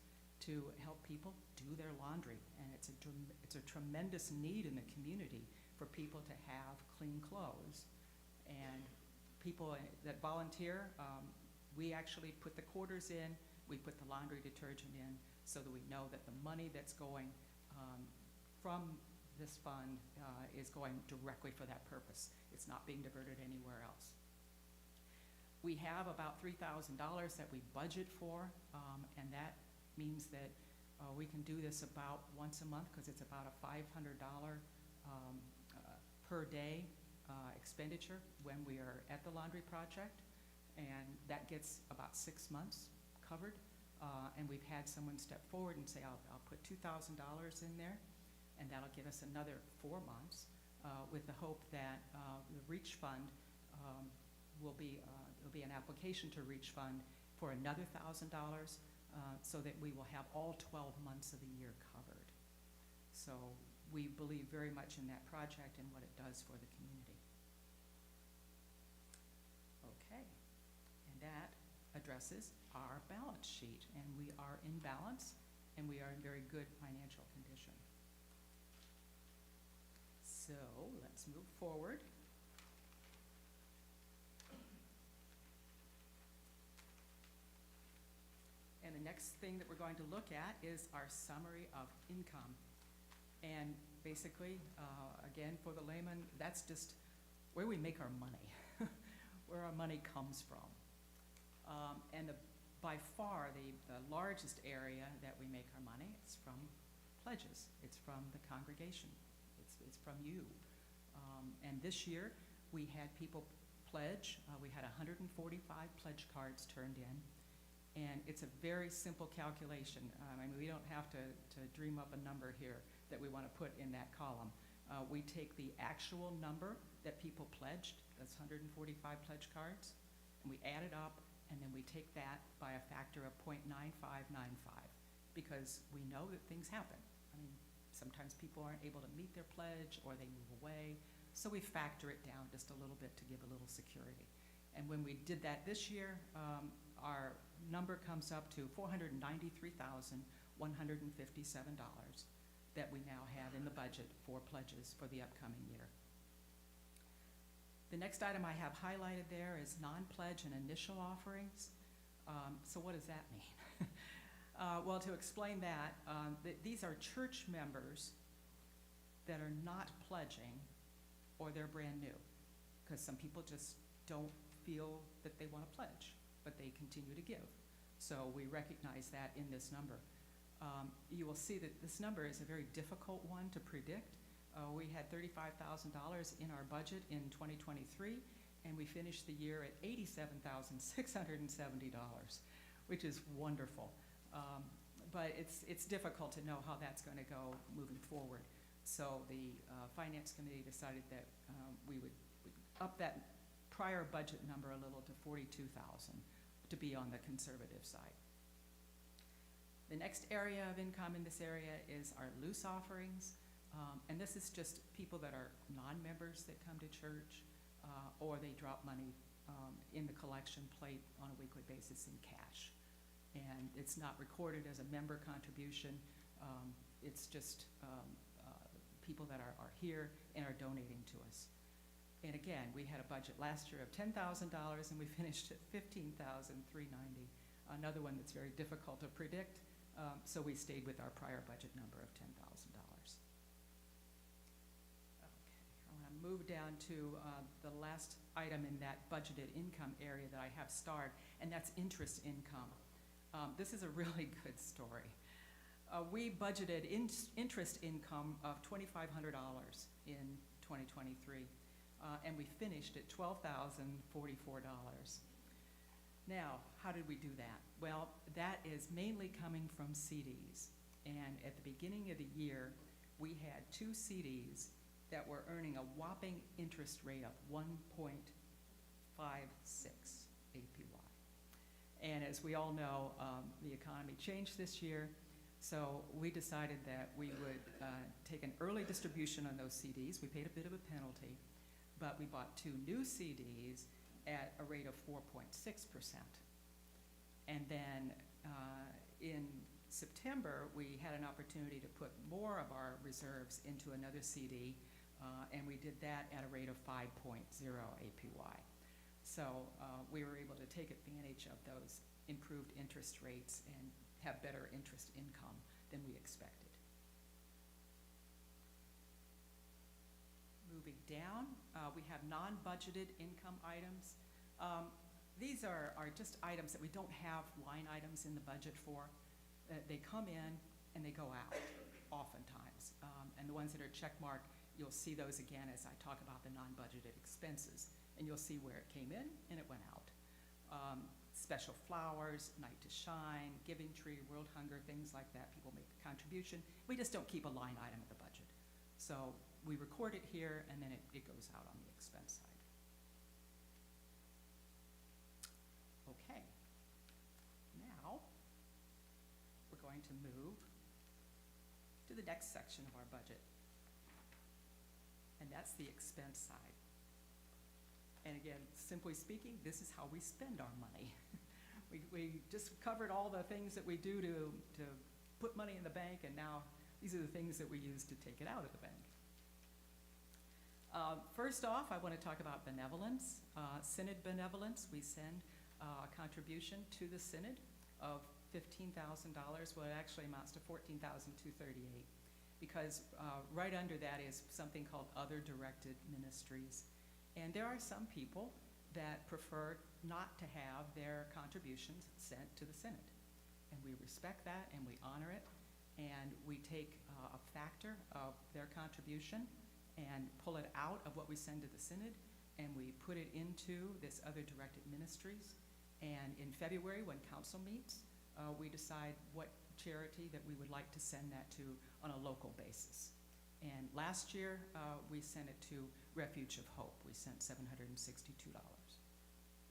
to help people do their laundry. And it's a tremendous need in the community for people to have clean clothes. And people that volunteer, we actually put the quarters in, we put the laundry detergent in, so that we know that the money that's going from this fund is going directly for that purpose. It's not being diverted anywhere else. We have about $3,000 that we budget for, and that means that we can do this about once a month because it's about a $500 per day expenditure when we are at the laundry project, and that gets about 6 months covered. And we've had someone step forward and say, I'll put $2,000 in there, and that'll give us another 4 months, with the hope that the REACH fund will be there'll be an application to REACH fund for another $1,000, so that we will have all 12 months of the year covered. So we believe very much in that project and what it does for the community. Okay, and that addresses our balance sheet, and we are in balance, and we are in very good financial condition. So let's move forward. And the next thing that we're going to look at is our summary of income. And basically, again, for the layman, that's just where we make our money, where our money comes from. And by far, the largest area that we make our money is from pledges. It's from the congregation. It's from you. And this year, we had people pledge. We had 145 pledge cards turned in. And it's a very simple calculation. I mean, we don't have to dream up a number here that we want to put in that column. We take the actual number that people pledged, that's 145 pledge cards, and we add it up, and then we take that by a factor of 0.9595, because we know that things happen. I mean, sometimes people aren't able to meet their pledge or they move away, so we factor it down just a little bit to give a little security. And when we did that this year, our number comes up to $493,157 that we now have in the budget for pledges for the upcoming year. The next item I have highlighted there is non-pledge and initial offerings. So what does that mean? Well, to explain that, these are church members that are not pledging, or they're brand new, because some people just don't feel that they want to pledge, but they continue to give. So we recognize that in this number. You will see that this number is a very difficult one to predict. We had $35,000 in our budget in 2023, and we finished the year at $87,670, which is wonderful. But it's difficult to know how that's going to go moving forward. So the Finance Committee decided that we would up that prior budget number a little to $42,000 to be on the conservative side. The next area of income in this area is our loose offerings. And this is just people that are non-members that come to church, or they drop money in the collection plate on a weekly basis in cash. And it's not recorded as a member contribution. It's just people that are here and are donating to us. And again, we had a budget last year of $10,000, and we finished at $15,390. Another one that's very difficult to predict, so we stayed with our prior budget number of $10,000. Okay, I want to move down to the last item in that budgeted income area that I have starred, and that's interest income. This is a really good story. We budgeted interest income of $2,500 in 2023. And we finished at $12,044. Now, how did we do that? Well, that is mainly coming from CDs. And at the beginning of the year, we had 2 CDs that were earning a whopping interest rate of 1.56 APY. And as we all know, the economy changed this year, so we decided that we would take an early distribution on those CDs. We paid a bit of a penalty, but we bought 2 new CDs at a rate of 4.6%. And then in September, we had an opportunity to put more of our reserves into another CD, and we did that at a rate of 5.0 APY. So we were able to take advantage of those improved interest rates and have better interest income than we expected. Moving down, we have non-budgeted income items. These are just items that we don't have line items in the budget for. They come in and they go out oftentimes. And the ones that are checkmarked, you'll see those again as I talk about the non-budgeted expenses. And you'll see where it came in and it went out. Special flowers, Night to Shine, Giving Tree, World Hunger, things like that. People make a contribution. We just don't keep a line item in the budget. So we record it here and then it goes out on the expense side. Okay, now we're going to move to the next section of our budget, and that's the expense side. And again, simply speaking, this is how we spend our money. We just covered all the things that we do to put money in the bank, and now these are the things that we use to take it out of the bank. First off, I want to talk about benevolence, Synod benevolence. We send a contribution to the Synod of $15,000. Well, it actually amounts to $14,238, because right under that is something called Other Directed Ministries. And there are some people that prefer not to have their contributions sent to the Synod. And we respect that and we honor it. And we take a factor of their contribution and pull it out of what we send to the Synod, and we put it into this Other Directed Ministries. And in February, when council meets, we decide what charity that we would like to send that to on a local basis. And last year, we sent it to Refuge of Hope. We sent $762.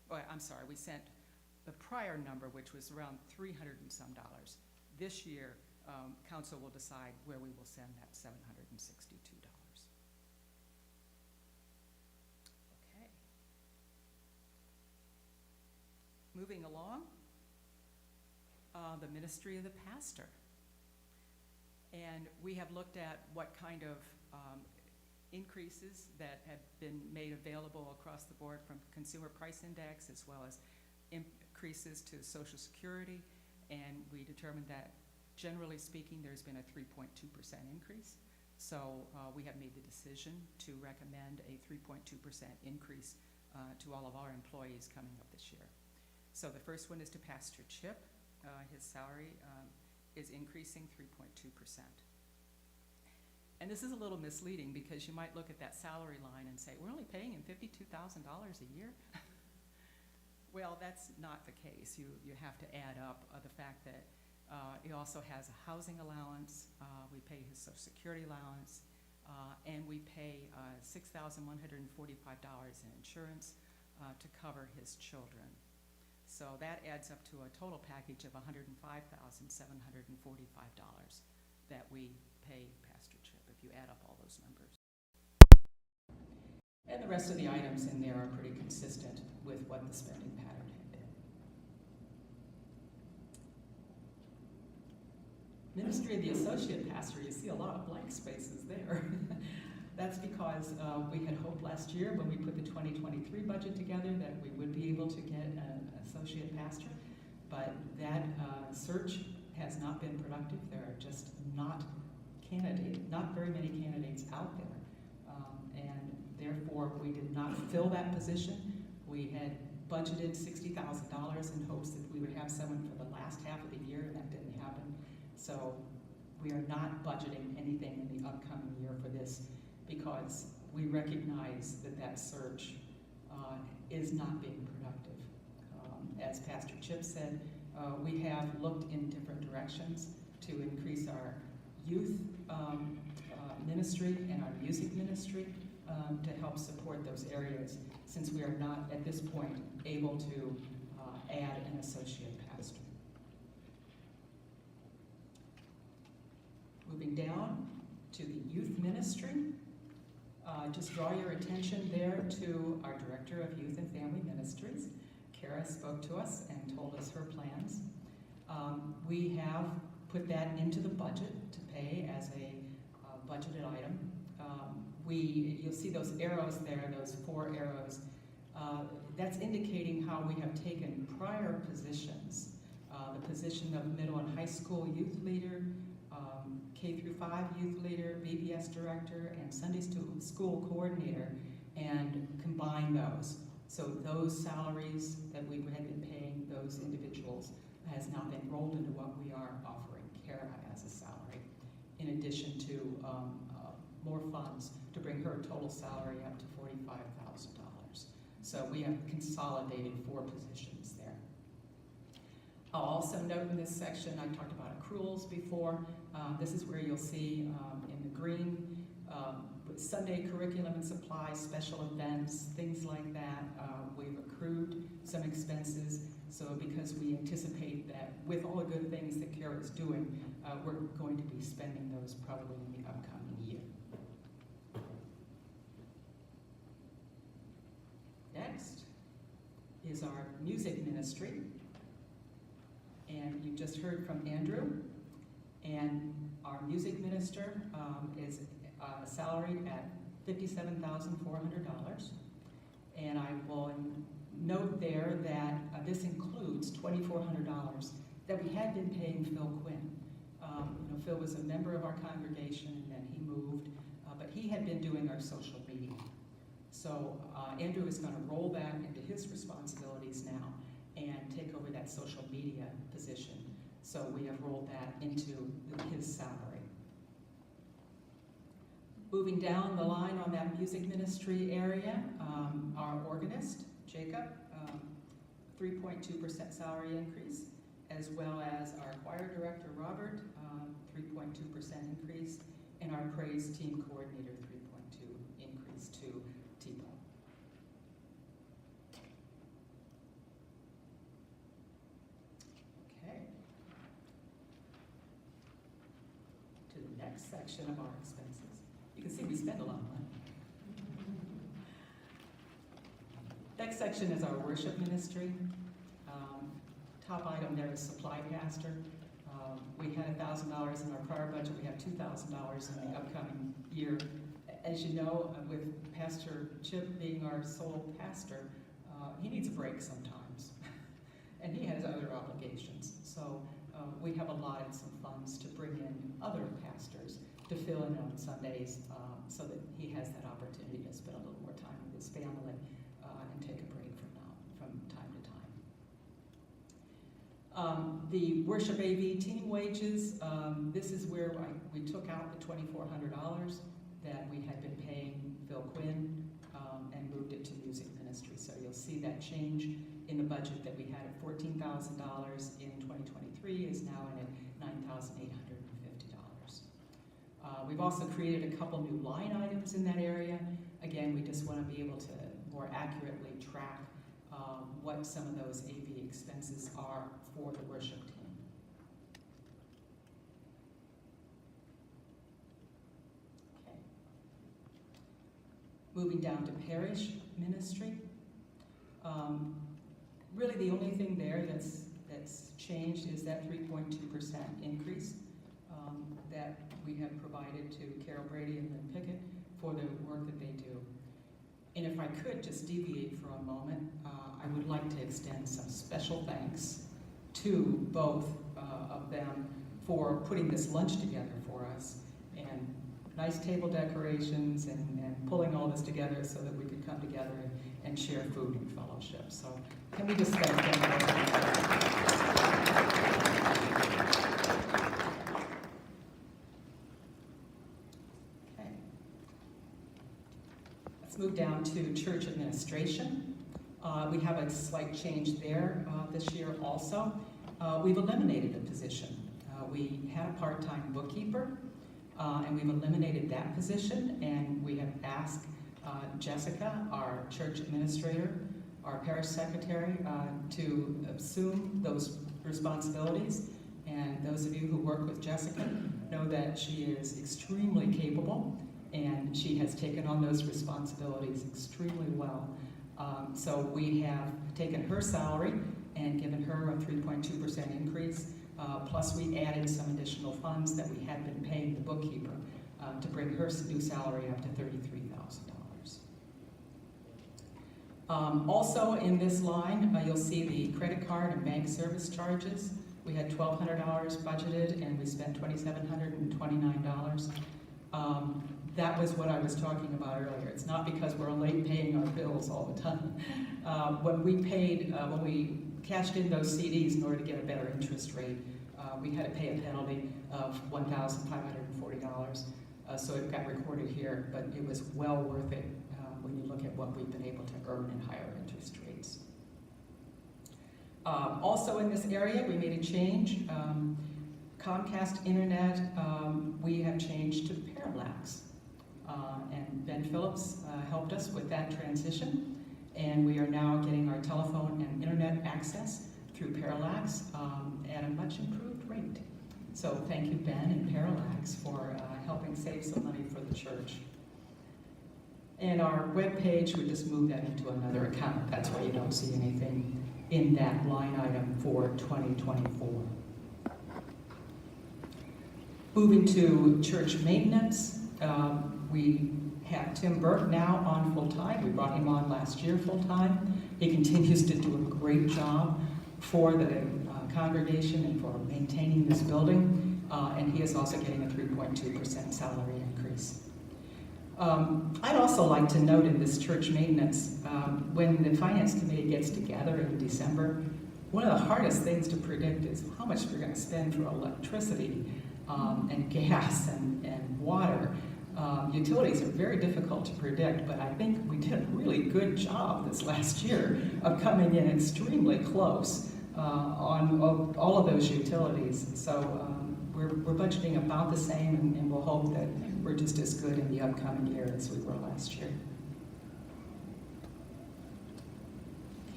Oh, I'm sorry, we sent the prior number, which was around $300 and some. This year, council will decide where we will send that $762. Okay. Moving along, the ministry of the pastor. And we have looked at what kind of increases that have been made available across the board from Consumer Price Index, as well as increases to Social Security. And we determined that, generally speaking, there's been a 3.2% increase. So we have made the decision to recommend a 3.2% increase to all of our employees coming up this year. So the first one is to Pastor Chip. His salary is increasing 3.2%. And this is a little misleading, because you might look at that salary line and say, we're only paying him $52,000 a year? Well, that's not the case. You have to add up the fact that he also has a housing allowance, we pay his Social Security allowance, and we pay $6,145 in insurance to cover his children. So that adds up to a total package of $105,745 that we pay Pastor Chip, if you add up all those numbers. And the rest of the items in there are pretty consistent with what the spending pattern had been. Ministry of the Associate Pastor, you see a lot of blank spaces there. That's because we had hoped last year, when we put the 2023 budget together, that we would be able to get an associate pastor, but that search has not been productive. There are just not very many candidates out there, and therefore we did not fill that position. We had budgeted $60,000 in hopes that we would have someone for the last half of the year, and that didn't happen. So we are not budgeting anything in the upcoming year for this, because we recognize that search is not being productive. As Pastor Chip said, we have looked in different directions to increase our youth ministry and our music ministry to help support those areas, since we are not, at this point, able to add an associate pastor. Moving down to the youth ministry, just draw your attention there to our Director of Youth and Family Ministries. Kara spoke to us and told us her plans. We have put that into the budget to pay as a budgeted item. You'll see those arrows there, those 4 arrows. That's indicating how we have taken prior positions, the position of middle and high school youth leader, K through 5 youth leader, VBS director, and Sunday school coordinator, and combine those. So those salaries that we had been paying those individuals has now been rolled into what we are offering Kara as a salary, in addition to more funds to bring her total salary up to $45,000. So we have consolidated 4 positions there. I'll also note in this section, I talked about accruals before. This is where you'll see in the green, with Sunday curriculum and supplies, special events, things like that. We've accrued some expenses, so because we anticipate that with all the good things that Kara is doing, we're going to be spending those probably in the upcoming year. Next is our music ministry. And you just heard from Andrew. And our music minister is salaried at $57,400. And I will note there that this includes $2,400 that we had been paying Phil Quinn. Phil was a member of our congregation, and then he moved, but he had been doing our social media. So Andrew is going to roll that into his responsibilities now and take over that social media position. So we have rolled that into his salary. Moving down the line on that music ministry area, our organist, Jacob, 3.2% salary increase, as well as our choir director, Robert, 3.2% increase, and our praise team coordinator, 3.2 increase to T-Bone. Okay. To the next section of our expenses. You can see we spend a lot of money. Next section is our worship ministry. Top item there is supply pastor. We had $1,000 in our prior budget. We have $2,000 in the upcoming year. As you know, with Pastor Chip being our sole pastor, he needs a break sometimes. And he has other obligations. So we have allotted some funds to bring in other pastors to fill in on Sundays so that he has that opportunity to spend a little more time with his family and take a break from time to time. The worship AV team wages, this is where we took out the $2,400 that we had been paying Phil Quinn and moved it to music ministry. So you'll see that change in the budget that we had at $14,000 in 2023 is now in at $9,850. We've also created a couple new line items in that area. Again, we just want to be able to more accurately track what some of those AV expenses are for the worship team. Okay. Moving down to parish ministry. Really the only thing there that's changed is that 3.2% increase that we have provided to Carol Brady and Lynn Pickett for the work that they do. And if I could just deviate for a moment, I would like to extend some special thanks to both of them for putting this lunch together for us, and nice table decorations and pulling all this together so that we could come together and share food and fellowship. So can we just thank them for that? Okay. Let's move down to church administration. We have a slight change there this year also. We've eliminated a position. We had a part-time bookkeeper, and we've eliminated that position, and we have asked Jessica, our church administrator, our parish secretary, to assume those responsibilities. And those of you who work with Jessica know that she is extremely capable, and she has taken on those responsibilities extremely well. So we have taken her salary and given her a 3.2% increase, plus we added some additional funds that we had been paying the bookkeeper to bring her new salary up to $33,000. Also in this line, you'll see the credit card and bank service charges. We had $1,200 budgeted and we spent $2,729. that was what I was talking about earlier. It's not because we're late paying our bills all the time. When we cashed in those CDs in order to get a better interest rate, we had to pay a penalty of $1,540. So it got recorded here, but it was well worth it when you look at what we've been able to earn in higher interest rates. Also in this area, we made a change. Comcast Internet, we have changed to Parallax. And Ben Phillips helped us with that transition. And we are now getting our telephone and internet access through Parallax at a much improved rate. So thank you, Ben and Parallax, for helping save some money for the church. And our webpage, we just moved that into another account. That's why you don't see anything in that line item for 2024. Moving to church maintenance, we have Tim Burke now on full-time. We brought him on last year full-time. He continues to do a great job for the congregation and for maintaining this building, and he is also getting a 3.2% salary increase. I'd also like to note in this church maintenance, when the finance committee gets together in December, one of the hardest things to predict is how much we're going to spend for electricity and gas and water. Utilities are very difficult to predict, but I think we did a really good job this last year of coming in extremely close on all of those utilities. So we're budgeting about the same, and we'll hope that we're just as good in the upcoming year as we were last year.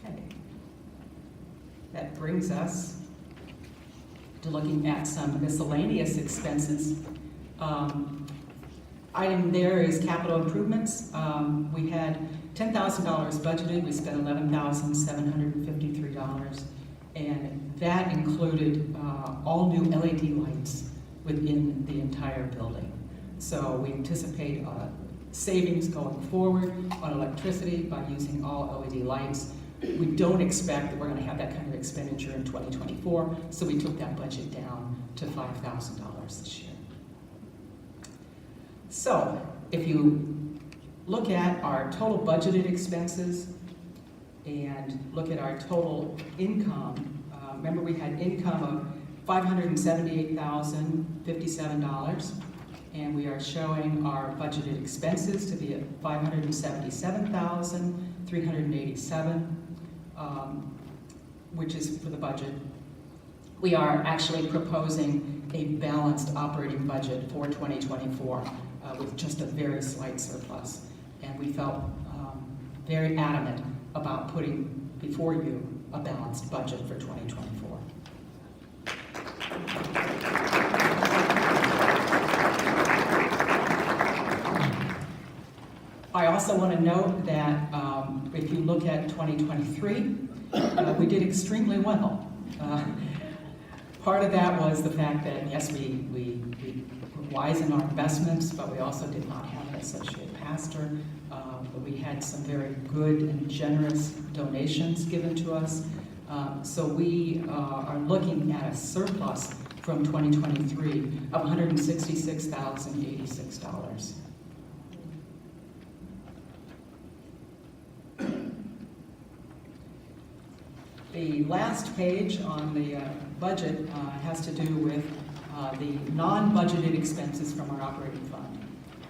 Okay. That brings us to looking at some miscellaneous expenses. Item there is capital improvements. We had $10,000 budgeted. We spent $11,753, and that included all new LED lights within the entire building. So we anticipate savings going forward on electricity by using all LED lights. We don't expect that we're going to have that kind of expenditure in 2024, so we took that budget down to $5,000 this year. So, if you look at our total budgeted expenses and look at our total income, remember we had income of $578,057, and we are showing our budgeted expenses to be at $577,387, which is for the budget. We are actually proposing a balanced operating budget for 2024. With just a very slight surplus. And we felt very adamant about putting before you a balanced budget for 2024. I also want to note that if you look at 2023, we did extremely well. Part of that was the fact that, yes, we were wise in our investments, but we also did not have an associate pastor. But we had some very good and generous donations given to us. So we are looking at a surplus from 2023 of $166,086. The last page on the budget has to do with the non-budgeted expenses from our operating fund.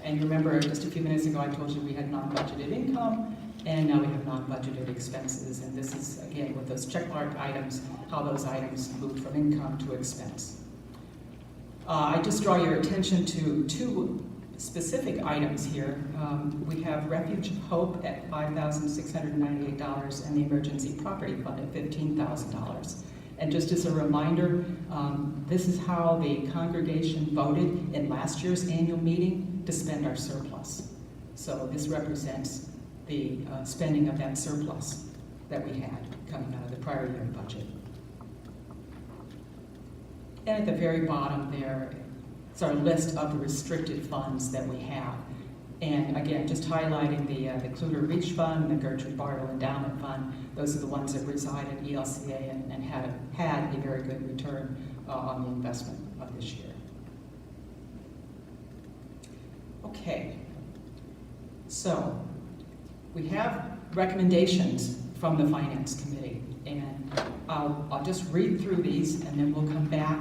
And remember, just a few minutes ago, I told you we had non-budgeted income, and now we have non-budgeted expenses. And this is, again, with those checkmark items, how those items move from income to expense. I just draw your attention to two specific items here. We have Refuge of Hope at $5,698 and the Emergency Property Fund at $15,000. And just as a reminder, this is how the congregation voted in last year's annual meeting to spend our surplus. So this represents the spending of that surplus that we had coming out of the prior year budget. And at the very bottom there, it's our list of the restricted funds that we have. And again, just highlighting the Kluter Reach Fund, the Gertrude Bartle Endowment Fund. Those are the ones that reside at ELCA and had a very good return on the investment of this year. Okay. So, we have recommendations from the Finance Committee, and I'll just read through these, and then we'll come back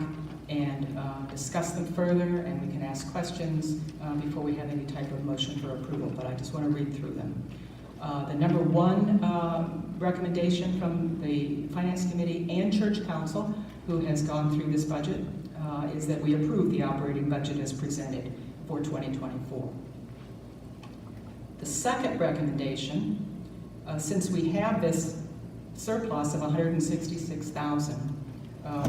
and discuss them further, and we can ask questions before we have any type of motion for approval, but I just want to read through them. The number one recommendation from the Finance Committee and Church Council, who has gone through this budget, is that we approve the operating budget as presented for 2024. The second recommendation, since we have this surplus of $166,000,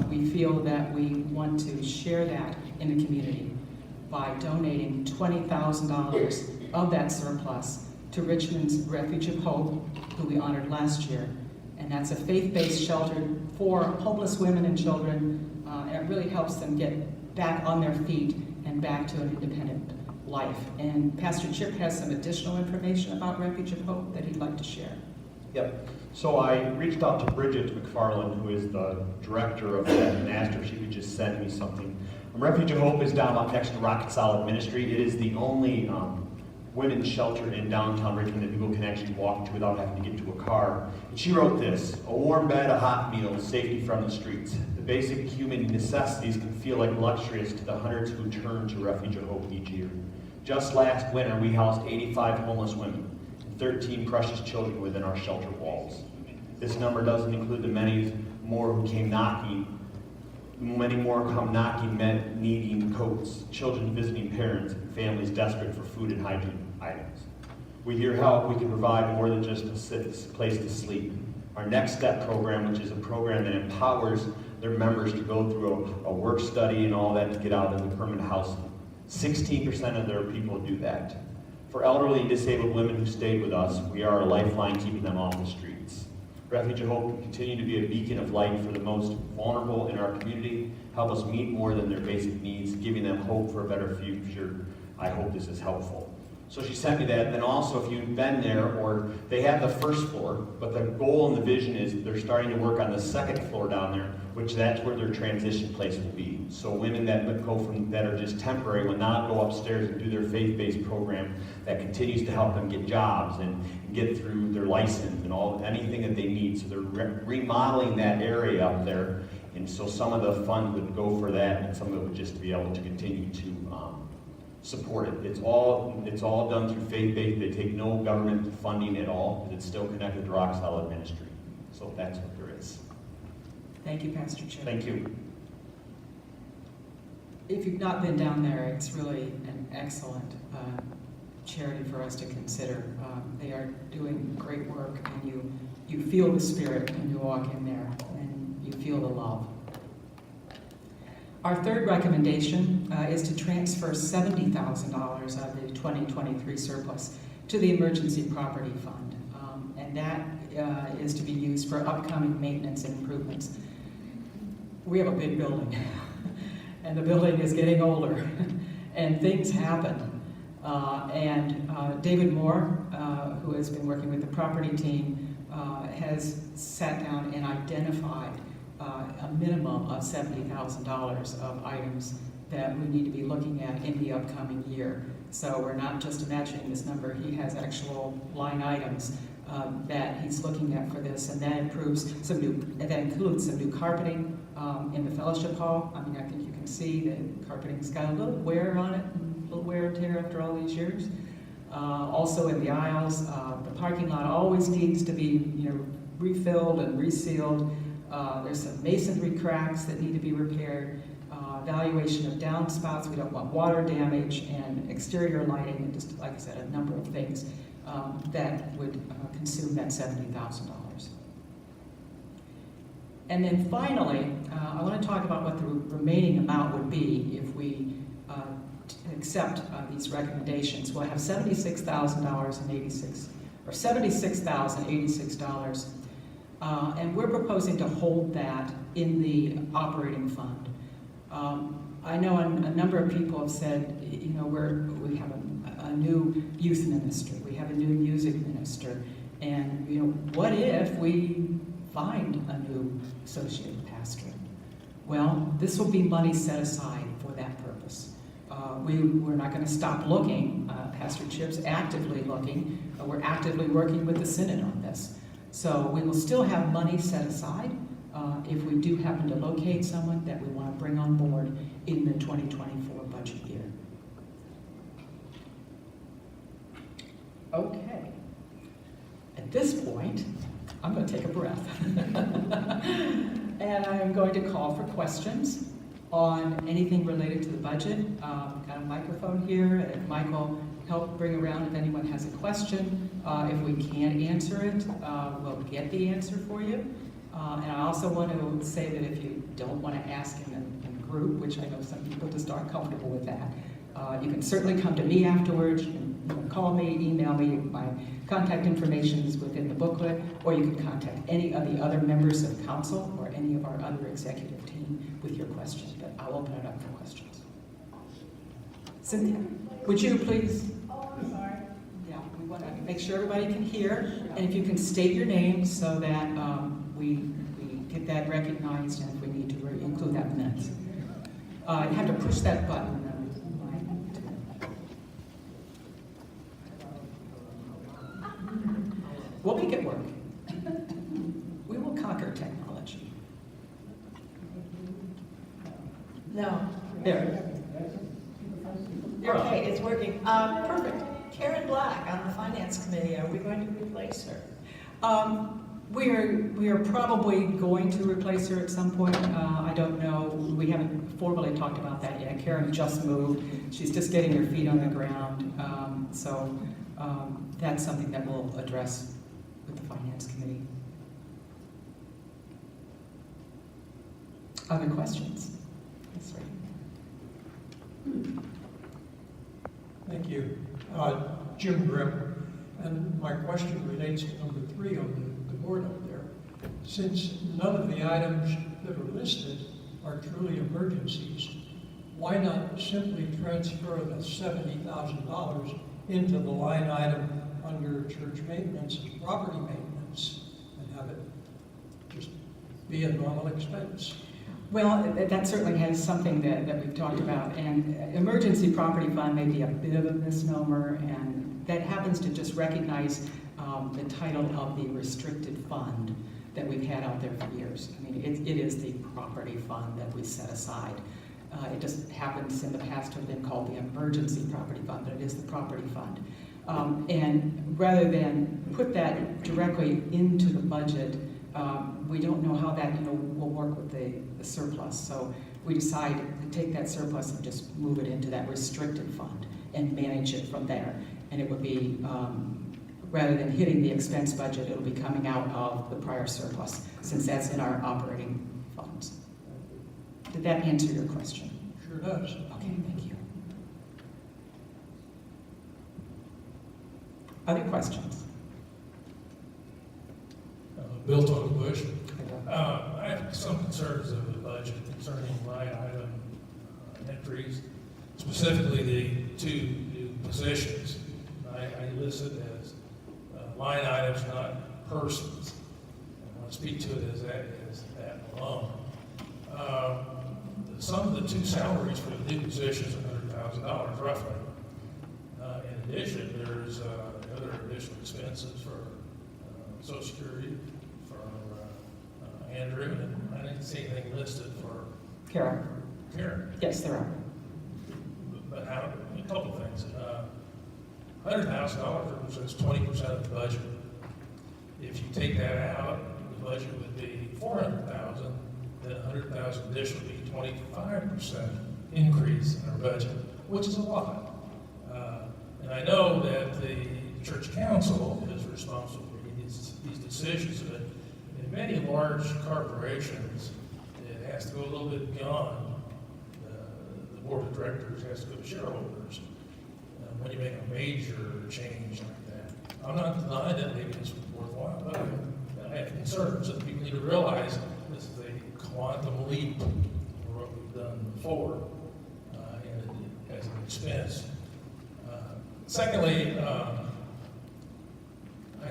we feel that we want to share that in the community by donating $20,000 of that surplus to Richmond's Refuge of Hope, who we honored last year. And that's a faith-based shelter for homeless women and children, and it really helps them get back on their feet and back to an independent life. And Pastor Chip has some additional information about Refuge of Hope that he'd like to share. Yep. So I reached out to Bridget McFarland, who is the director of that, and asked her if she could just send me something. Refuge of Hope is down about next to Rocket Solid Ministry. It is the only women's shelter in downtown Richmond that people can actually walk to without having to get to a car. And she wrote this: a warm bed, a hot meal, safety from the streets. The basic human necessities can feel like luxurious to the hundreds who turn to Refuge of Hope each year. Just last winter, we housed 85 homeless women and 13 precious children within our shelter walls. This number doesn't include the many more who came knocking. Many more come knocking, men needing coats, children visiting parents, and families desperate for food and hygiene items. With your help, we can provide more than just a place to sleep. Our Next Step program, which is a program that empowers their members to go through a work study and all that to get out into permanent housing. 16% of their people do that. For elderly and disabled women who stayed with us, we are a lifeline keeping them off the streets. Refuge of Hope can continue to be a beacon of light for the most vulnerable in our community, help us meet more than their basic needs, giving them hope for a better future. I hope this is helpful. So she sent me that. Then also, if you've been there, or they have the first floor, but the goal and the vision is they're starting to work on the second floor down there, which that's where their transition place will be. So women that go from that are just temporary will not go upstairs and do their faith-based program that continues to help them get jobs and get through their license and anything that they need. So they're remodeling that area up there, and so some of the funds would go for that, and some of it would just be able to continue to support it. It's all done through faith-based. They take no government funding at all, because it's still connected to Rock Solid Ministry. So that's what there is. Thank you, Pastor Chip. Thank you. If you've not been down there, it's really an excellent charity for us to consider. They are doing great work, and you feel the spirit when you walk in there, and you feel the love. Our third recommendation is to transfer $70,000 of the 2023 surplus to the Emergency Property Fund, and that is to be used for upcoming maintenance and improvements. We have a big building, and the building is getting older, and things happen. David Moore, who has been working with the property team, has sat down and identified a minimum of $70,000 of items that we need to be looking at in the upcoming year. So we're not just imagining this number. He has actual line items that he's looking at for this, and that includes some new carpeting in the fellowship hall. I mean, I think you can see that carpeting's got a little wear on it, a little wear and tear after all these years. Also in the aisles, the parking lot always needs to be, refilled and resealed. There's some masonry cracks that need to be repaired. Evaluation of downspouts. We don't want water damage, and exterior lighting, and just, like I said, a number of things that would consume that $70,000. And then finally, I want to talk about what the remaining amount would be if we accept these recommendations. We'll have $76,086, and we're proposing to hold that in the operating fund. I know a number of people have said, we have a new youth minister, we have a new music minister, and what if we find a new associate pastor? Well, this will be money set aside for that purpose. We're not going to stop looking. Pastor Chip's actively looking. We're actively working with the Synod on this. So we will still have money set aside if we do happen to locate someone that we want to bring on board in the 2024 budget year. Okay. At this point, I'm going to take a breath. And I'm going to call for questions on anything related to the budget. Got a microphone here, and Michael help bring around if anyone has a question. If we can't answer it, we'll get the answer for you. And I also want to say that if you don't want to ask in a group, which I know some people just aren't comfortable with that, you can certainly come to me afterwards. You can call me, email me. My contact information is within the booklet, or you can contact any of the other members of council or any of our other executive team with your questions. But I'll open it up for questions. Cynthia, would you please? Oh, I'm sorry. Yeah, we want to make sure everybody can hear, and if you can state your name so that we get that recognized, and if we need to include that in minutes. You have to push that button. We'll make it work. We will conquer technology. No. There. You're on. Okay, it's working. Perfect. Karen Black on the Finance Committee, are we going to replace her? We are probably going to replace her at some point. I don't know. We haven't formally talked about that yet. Karen just moved. She's just getting her feet on the ground. So that's something that we'll address with the Finance Committee. Other questions? Yes, sir. Thank you. Jim Grimm, and my question relates to number 3 on the board up there. Since none of the items that are listed are truly emergencies, why not simply transfer the $70,000 into the line item under church maintenance and property maintenance and have it just be a normal expense? Well, that certainly has something that we've talked about, and emergency property fund may be a bit of a misnomer, and that happens to just recognize the title of the restricted fund that we've had out there for years. I mean, it is the property fund that we set aside. It just happens in the past to have been called the emergency property fund, but it is the property fund. And rather than put that directly into the budget, we don't know how that will work with the surplus. So we decided to take that surplus and just move it into that restricted fund and manage it from there. And it would be, rather than hitting the expense budget, it'll be coming out of the prior surplus, since that's in our operating funds. Did that answer your question? Sure does. Okay, thank you. Other questions? Bill Tony Bush. I have some concerns of the budget concerning line item entries, specifically the 2 new positions. I listed as line items, not persons. I want to speak to it as that alone. Some of the 2 salaries for the new positions are $100,000 roughly. In addition, there's other additional expenses for Social Security, for Andrew, and I didn't see anything listed for Karen? Karen. Yes, there are. But how, a couple of things. $100,000 represents 20% of the budget. If you take that out, the budget would be $400,000, then $100,000 additional would be 25% increase in our budget, which is a lot. And I know that the church council is responsible for these decisions, but in many large corporations, it has to go a little bit beyond the board of directors, it has to go to shareholders when you make a major change like that. I'm not denying that maybe it's worthwhile, but I have concerns that people need to realize this is a quantum leap for what we've done before, and as an expense. Secondly, I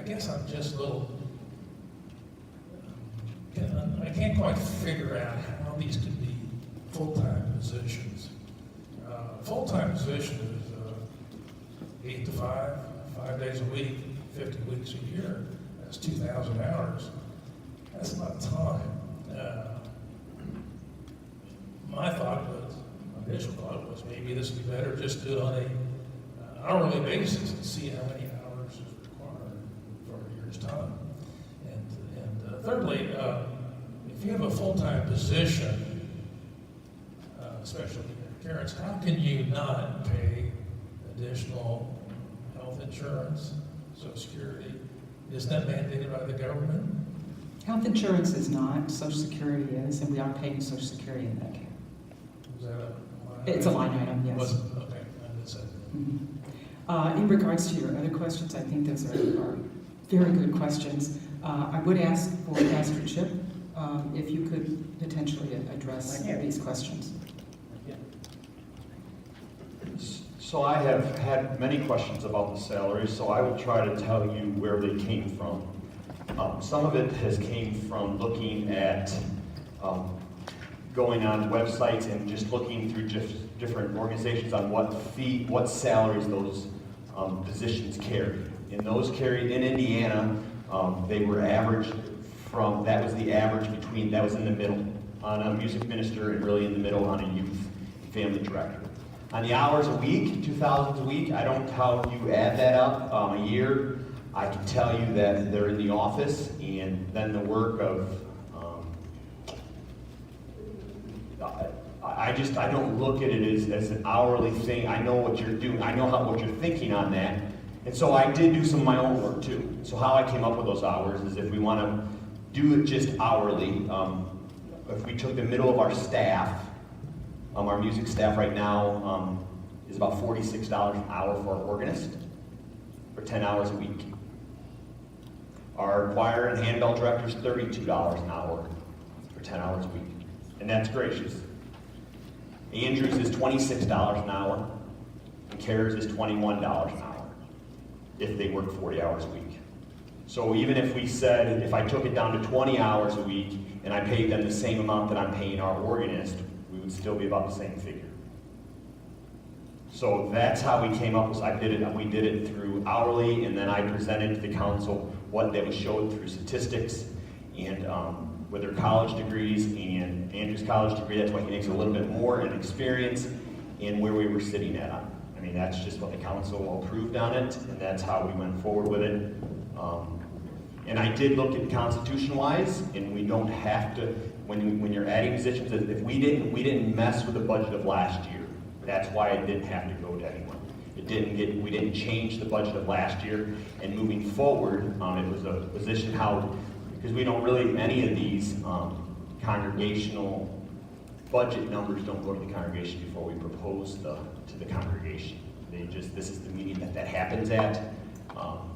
guess I'm just a little, I can't quite figure out how these could be full-time positions. Full-time position is 8 to 5 days a week, 50 weeks a year. That's 2,000 hours. That's a lot of time. My initial thought was maybe this would be better just do it on a hourly basis and see how many hours is required for a year's time. And thirdly, if you have a full-time position, especially Karen's, how can you not pay additional health insurance, Social Security? Isn't that mandated by the government? Health insurance is not, Social Security is, and we are paying Social Security in that case. Is that a line? It's a line item, yes. Okay, I missed that. Mhm. In regards to your other questions, I think those are very good questions. I would ask for Pastor Chip if you could potentially address these questions. So I have had many questions about the salaries, so I will try to tell you where they came from. Some of it has came from looking at going on websites and just looking through different organizations on what salaries those positions carry. And those carried in Indiana, they were averaged from, that was the average between, that was in the middle on a music minister and really in the middle on a youth family director. On the hours a week, 2,000 a week, I don't how you add that up a year. I can tell you that they're in the office, and then the work of, I don't look at it as an hourly thing. I know what you're doing. I know what you're thinking on that. And so I did do some of my own work too. So how I came up with those hours is if we want to do it just hourly, if we took the middle of our staff, our music staff right now is about $46 an hour for our organist for 10 hours a week. Our choir and handbell director is $32 an hour for 10 hours a week. And that's gracious. Andrews is $26 an hour, and Cares is $21 an hour if they work 40 hours a week. So even if we said, if I took it down to 20 hours a week and I paid them the same amount that I'm paying our organist, we would still be about the same figure. So that's how we came up with, we did it through hourly, and then I presented to the council what they showed through statistics and with their college degrees, and Andrew's college degree, that's why he makes a little bit more in experience, and where we were sitting at. I mean, that's just what the council approved on it, and that's how we went forward with it. And I did look at constitution-wise, and we don't have to, when you're adding positions, if we didn't mess with the budget of last year. That's why it didn't have to go to anyone. We didn't change the budget of last year, and moving forward, it was a position because we don't really, any of these congregational budget numbers don't go to the congregation before we propose to the congregation. This is the meeting that happens at.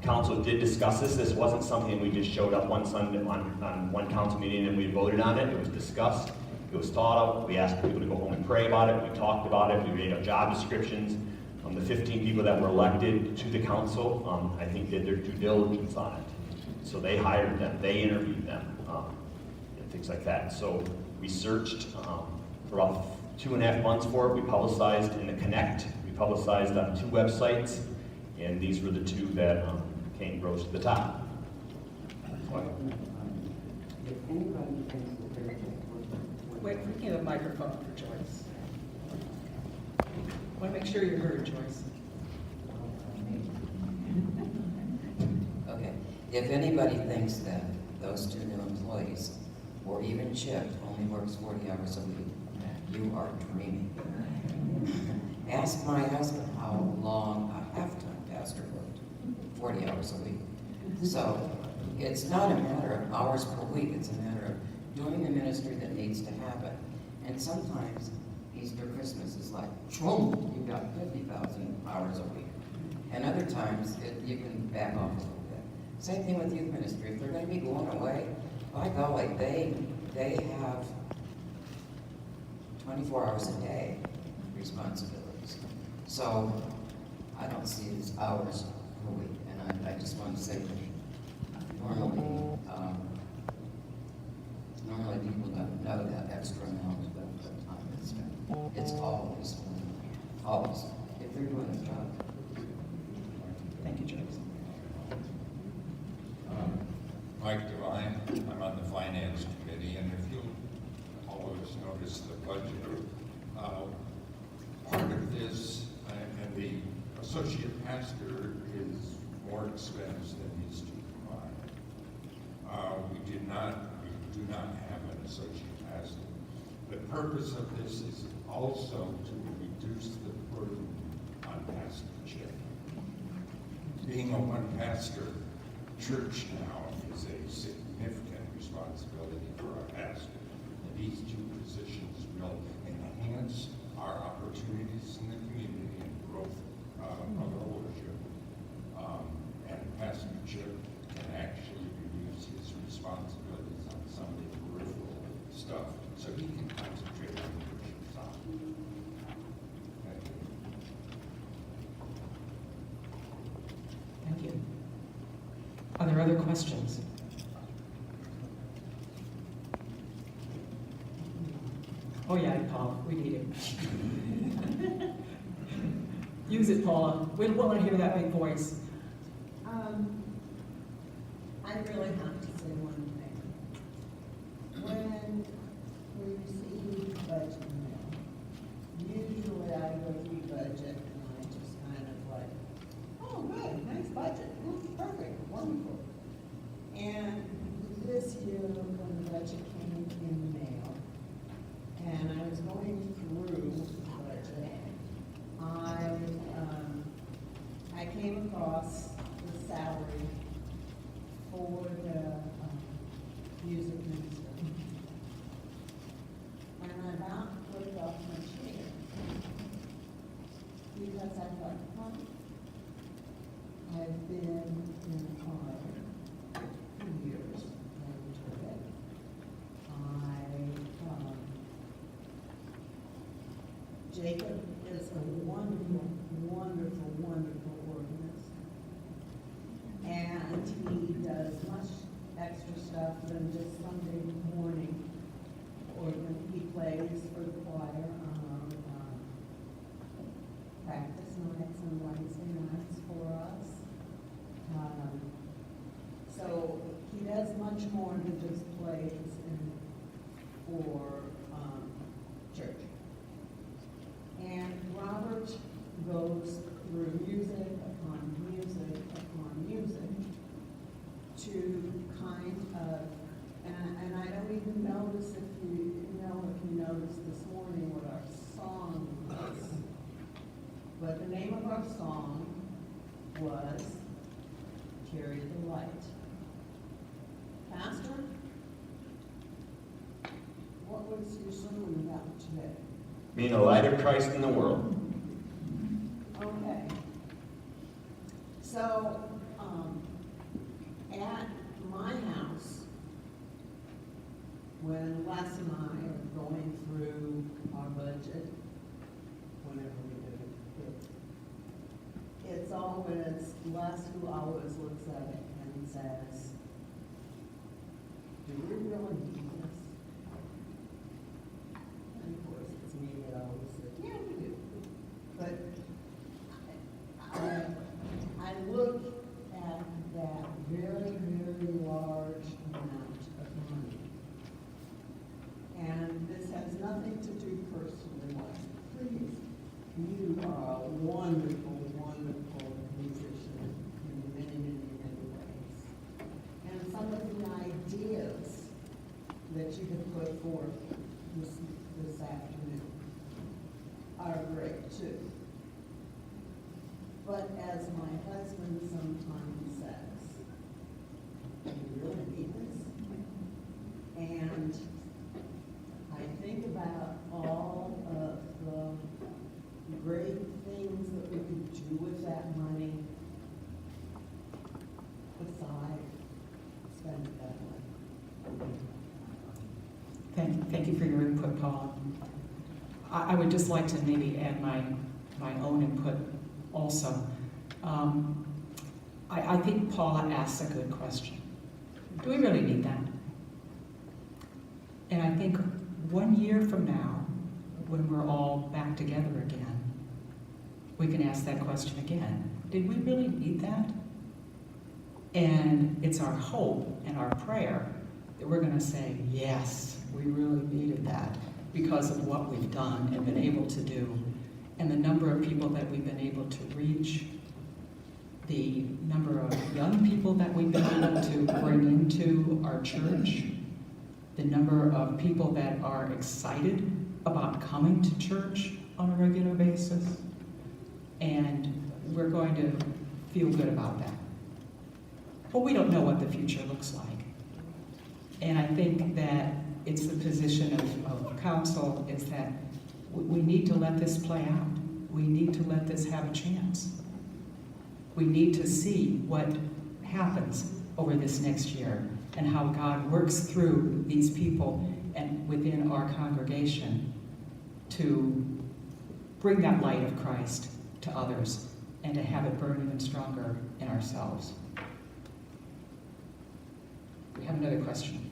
Council did discuss this. This wasn't something we just showed up one Sunday on one council meeting and we voted on it. It was discussed. It was thought of. We asked people to go home and pray about it. We talked about it. We made up job descriptions. The 15 people that were elected to the council, I think did their due diligence on it. So they hired them. They interviewed them, and things like that. So we searched for about 2.5 months for it. We publicized in the Connect. We publicized on 2 websites. And these were the 2 that rose to the top. Wait, we need a microphone for Joyce. Want to make sure you're heard, Joyce. Okay. If anybody thinks that those 2 new employees, or even Chip, only works 40 hours a week, you are dreaming. Ask my husband how long a half-time pastor worked, 40 hours a week. So it's not a matter of hours per week, it's a matter of doing the ministry that needs to happen. And sometimes Easter, Christmas is like, boom, you've got 50,000 hours a week. And other times, you can back off a little bit. Same thing with youth ministry. If they're going to be going away, by golly, they have 24 hours a day responsibilities. So I don't see it as hours per week. And I just want to say that normally people don't know that extra amount of time is spent. It's always calls, if they're doing a job. Thank you, Joyce. Mike Devine, I'm on the Finance Committee, and if you'll always notice the budget, part of this, and the associate pastor is more expense than he's to provide. We do not have an associate pastor. The purpose of this is also to reduce the burden on pastorship. Being a one-pastor church now is a significant responsibility for our pastor. And these two positions will enhance our opportunities in the community and growth of our worship. And pastorship can actually reduce his responsibilities on some of the peripheral stuff, so he can concentrate on the worship side. Thank you. Thank you. Are there other questions? Oh yeah, Paul, we need it. Use it, Paula. We want to hear that big voice. I really have to say one thing. When we receive budget mail, usually I go through budget and I just kind of like, oh, good, nice budget, perfect, wonderful. And this year, when the budget came in the mail, and I was going through the budget, I came across the salary for the music minister. And I about flipped off my chair because I thought, I've been in a choir for years, and terrific. Jacob is a wonderful, wonderful, wonderful organist. And he does much extra stuff than just Sunday morning organ. He plays for the choir on practice nights and Wednesday nights for us. So he does much more than just plays for church. And Robert goes through music upon music upon music to kind of, and I don't even notice if you noticed this morning what our song was. But the name of our song was Carry the Light. Pastor, what was your sermon about today? Being the light of Christ in the world. Okay. So, at my house, when Les and I are going through our budget, whenever we do it, it's always Les who always looks at it and says, do we really need this? And of course, it's me that always says, yeah, we do. But I look at that very, very large amount of money. And this has nothing to do personally with you. Please, you are a wonderful, wonderful musician in many, many, many ways. And some of the ideas that you have put forth this afternoon are great too. But as my husband sometimes says, do you really need this? And I think about all of the great things that we could do with that money beside spending that money. Thank you for your input, Paula. I would just like to maybe add my own input also. I think Paula asks a good question. Do we really need that? And I think 1 year from now, when we're all back together again, we can ask that question again. Did we really need that? And it's our hope and our prayer that we're going to say, yes, we really needed that because of what we've done and been able to do, and the number of people that we've been able to reach, the number of young people that we've been able to bring into our church, the number of people that are excited about coming to church on a regular basis, and we're going to feel good about that. But we don't know what the future looks like. And I think that it's the position of council is that we need to let this play out. We need to let this have a chance. We need to see what happens over this next year and how God works through these people and within our congregation to bring that light of Christ to others and to have it burn even stronger in ourselves. We have another question.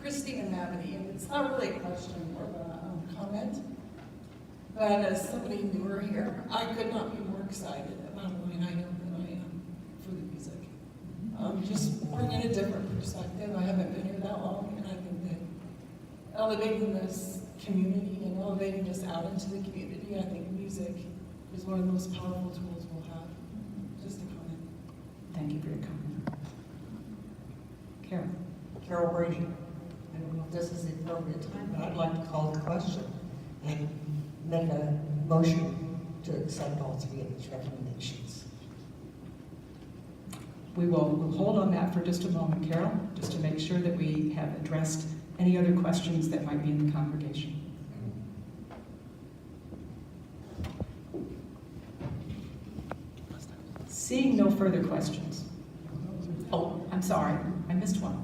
Christine and Mavity, and it's not really a question, more of a comment. But as somebody newer here, I could not be more excited about a line item than I am for the music. Just bringing a different perspective. I haven't been here that long, and I think that elevating this community and elevating this out into the community, I think music is one of the most powerful tools we'll have. Just a comment. Thank you for your comment. Carol. Carol Brady. I don't know if this is the appropriate time, but I'd like to call the question and make a motion to accept all three of these recommendations. We'll hold on that for just a moment, Carol, just to make sure that we have addressed any other questions that might be in the congregation. Seeing no further questions. Oh, I'm sorry, I missed one.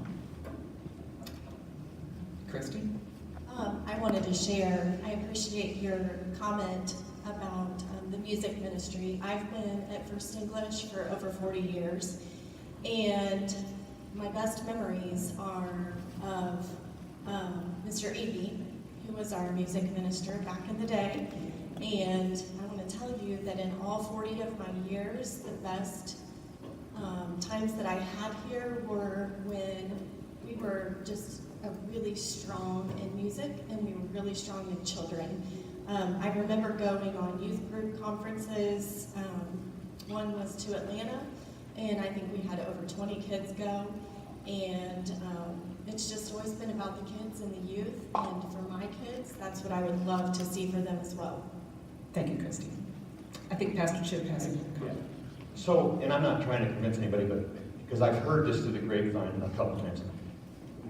Christy? I wanted to share, I appreciate your comment about the music ministry. I've been at First English for over 40 years, and my best memories are of Mr. Evie, who was our music minister back in the day. And I want to tell you that in all 40 of my years, the best times that I had here were when we were just really strong in music and we were really strong in children. I remember going on youth group conferences. One was to Atlanta, and I think we had over 20 kids go. And it's just always been about the kids and the youth. And for my kids, that's what I would love to see for them as well. Thank you, Christy. I think Pastor Chip has a comment. So, and I'm not trying to convince anybody, but because I've heard this through the grapevine a couple times.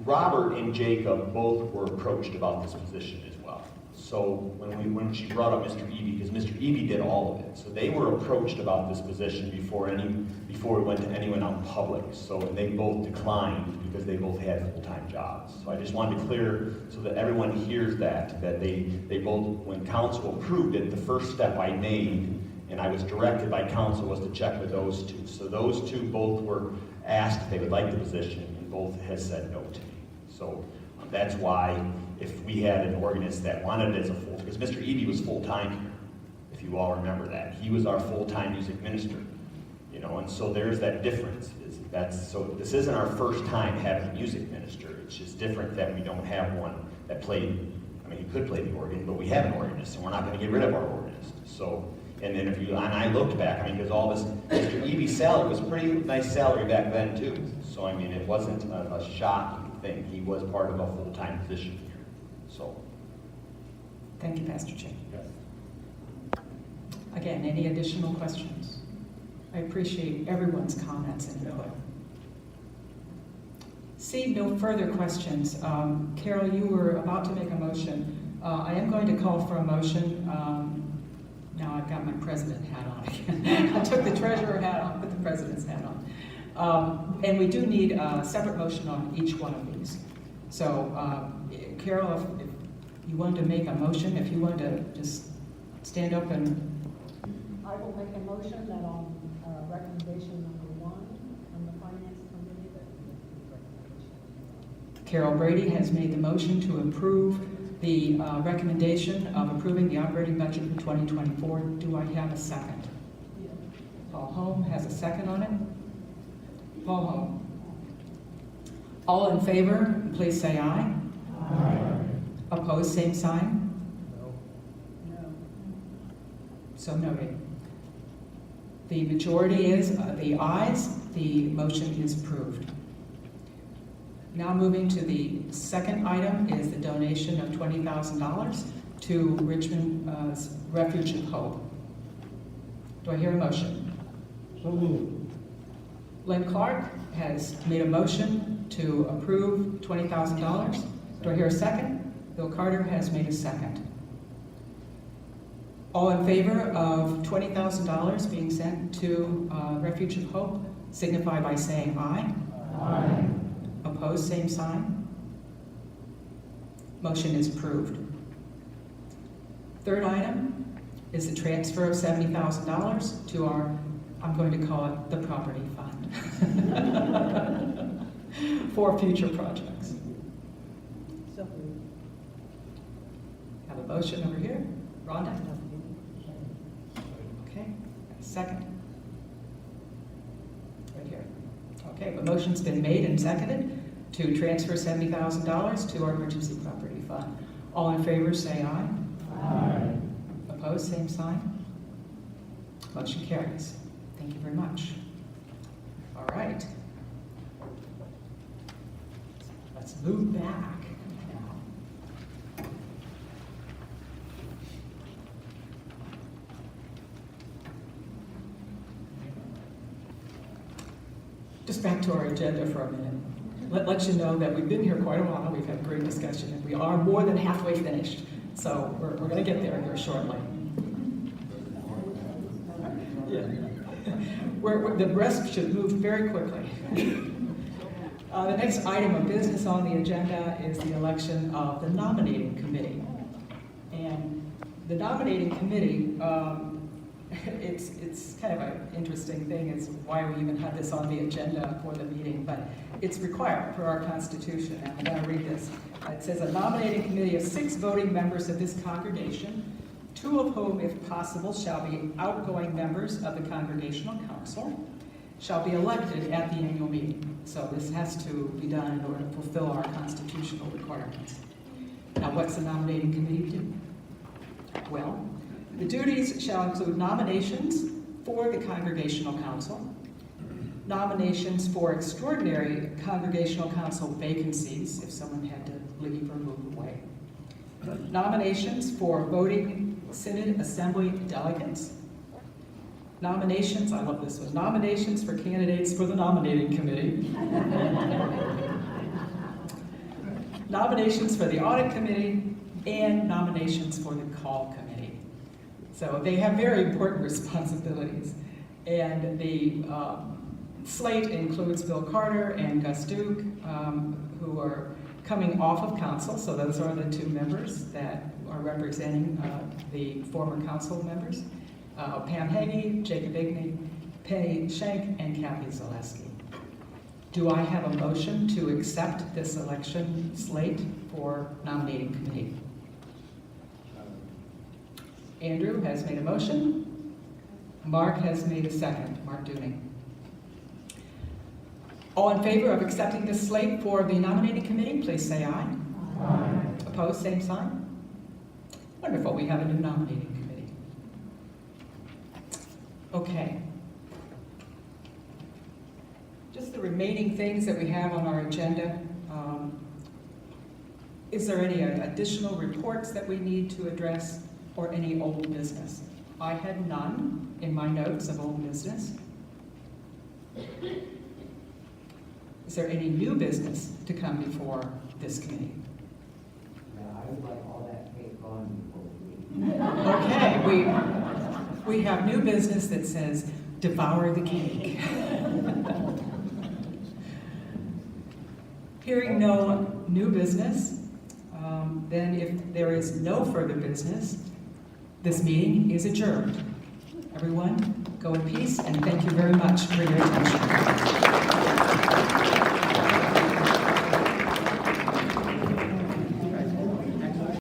Robert and Jacob both were approached about this position as well. So when she brought up Mr. Eby, because Mr. Eby did all of it, so they were approached about this position before it went to anyone out in public. So and they both declined because they both had full-time jobs. So I just wanted to clear so that everyone hears that they both, when council approved it, the first step I made, and I was directed by council, was to check with those two. So those two both were asked if they would like the position, and both has said no to me. So that's why if we had an organist that wanted it as a full, because Mr. Eby was full-time here, if you all remember that. He was our full-time music minister, you know, and so there's that difference. So this isn't our first time having a music minister. It's just different that we don't have one that played, I mean, he could play the organ, but we have an organist, and we're not going to get rid of our organist. So, and then and I looked back, I mean, because all this, Mr. Eby's salary was pretty nice salary back then too. So, I mean, it wasn't a shocking thing. He was part of a full-time position here. So. Thank you, Pastor Chip. Again, any additional questions? I appreciate everyone's comments and input. Seeing no further questions, Carol, you were about to make a motion. I am going to call for a motion. Now I've got my president hat on again. I took the treasurer hat off, put the president's hat on. And we do need a separate motion on each one of these. So, Carol, if you wanted to make a motion, if you wanted to just stand up and... I will make a motion that on recommendation number 1 from the Finance Committee that we approve recommendation. Carol Brady has made the motion to approve the recommendation of approving the operating budget for 2024. Do I have a second? Paul Holm has a second on it. Paul Holm. All in favor, please say aye. Aye. Opposed, same sign. No. So noted. The majority is the ayes. The motion is approved. Now moving to the second item is the donation of $20,000 to Richmond's Refuge of Hope. Do I hear a motion? So moved. Lynn Clark has made a motion to approve $20,000. Do I hear a second? Bill Carter has made a second. All in favor of $20,000 being sent to Refuge of Hope, signify by saying aye. Aye. Opposed, same sign. Motion is approved. Third item is the transfer of $70,000 to our, I'm going to call it the property fund, for future projects. Have a motion over here. Rhonda? Okay, second. Right here. Okay, the motion's been made and seconded to transfer $70,000 to our emergency property fund. All in favor, say aye. Aye. Opposed, same sign. Motion carries. Thank you very much. All right. Let's move back now. Just back to our agenda for a minute. Let you know that we've been here quite a while. We've had a great discussion, and we are more than halfway finished. So we're going to get there here shortly. Yeah. The rest should move very quickly. The next item of business on the agenda is the election of the nominating committee. And the nominating committee, it's kind of an interesting thing is why we even had this on the agenda for the meeting, but it's required for our Constitution. And I'm going to read this. It says, a nominating committee of 6 voting members of this congregation, 2 of whom, if possible, shall be outgoing members of the Congregational Council, shall be elected at the annual meeting. So this has to be done in order to fulfill our constitutional requirements. Now, what's the nominating committee do? Well, the duties shall include nominations for the Congregational Council, nominations for extraordinary Congregational Council vacancies, if someone had to leave or move away, nominations for voting Synod Assembly delegates, nominations, I love this one, nominations for candidates for the nominating committee, nominations for the audit committee, and nominations for the call committee. So they have very important responsibilities. And the slate includes Bill Carter and Gus Duke, who are coming off of council. So those are the 2 members that are representing the former council members. Pam Hagee, Jacob Igney, Penny Schenk, and Kathy Zaleski. Do I have a motion to accept this election slate for nominating committee? Andrew has made a motion. Mark has made a second. Mark Dooning. All in favor of accepting this slate for the nominating committee, please say aye. Aye. Opposed, same sign. Wonderful, we have a new nominating committee. Okay. Just the remaining things that we have on our agenda. Is there any additional reports that we need to address or any old business? I had none in my notes of old business. Is there any new business to come before this committee? Yeah, I would like all that cake gone before we Okay, we have new business that says devour the cake. Hearing no new business, then if there is no further business, this meeting is adjourned. Everyone, go in peace, and thank you very much for your attention.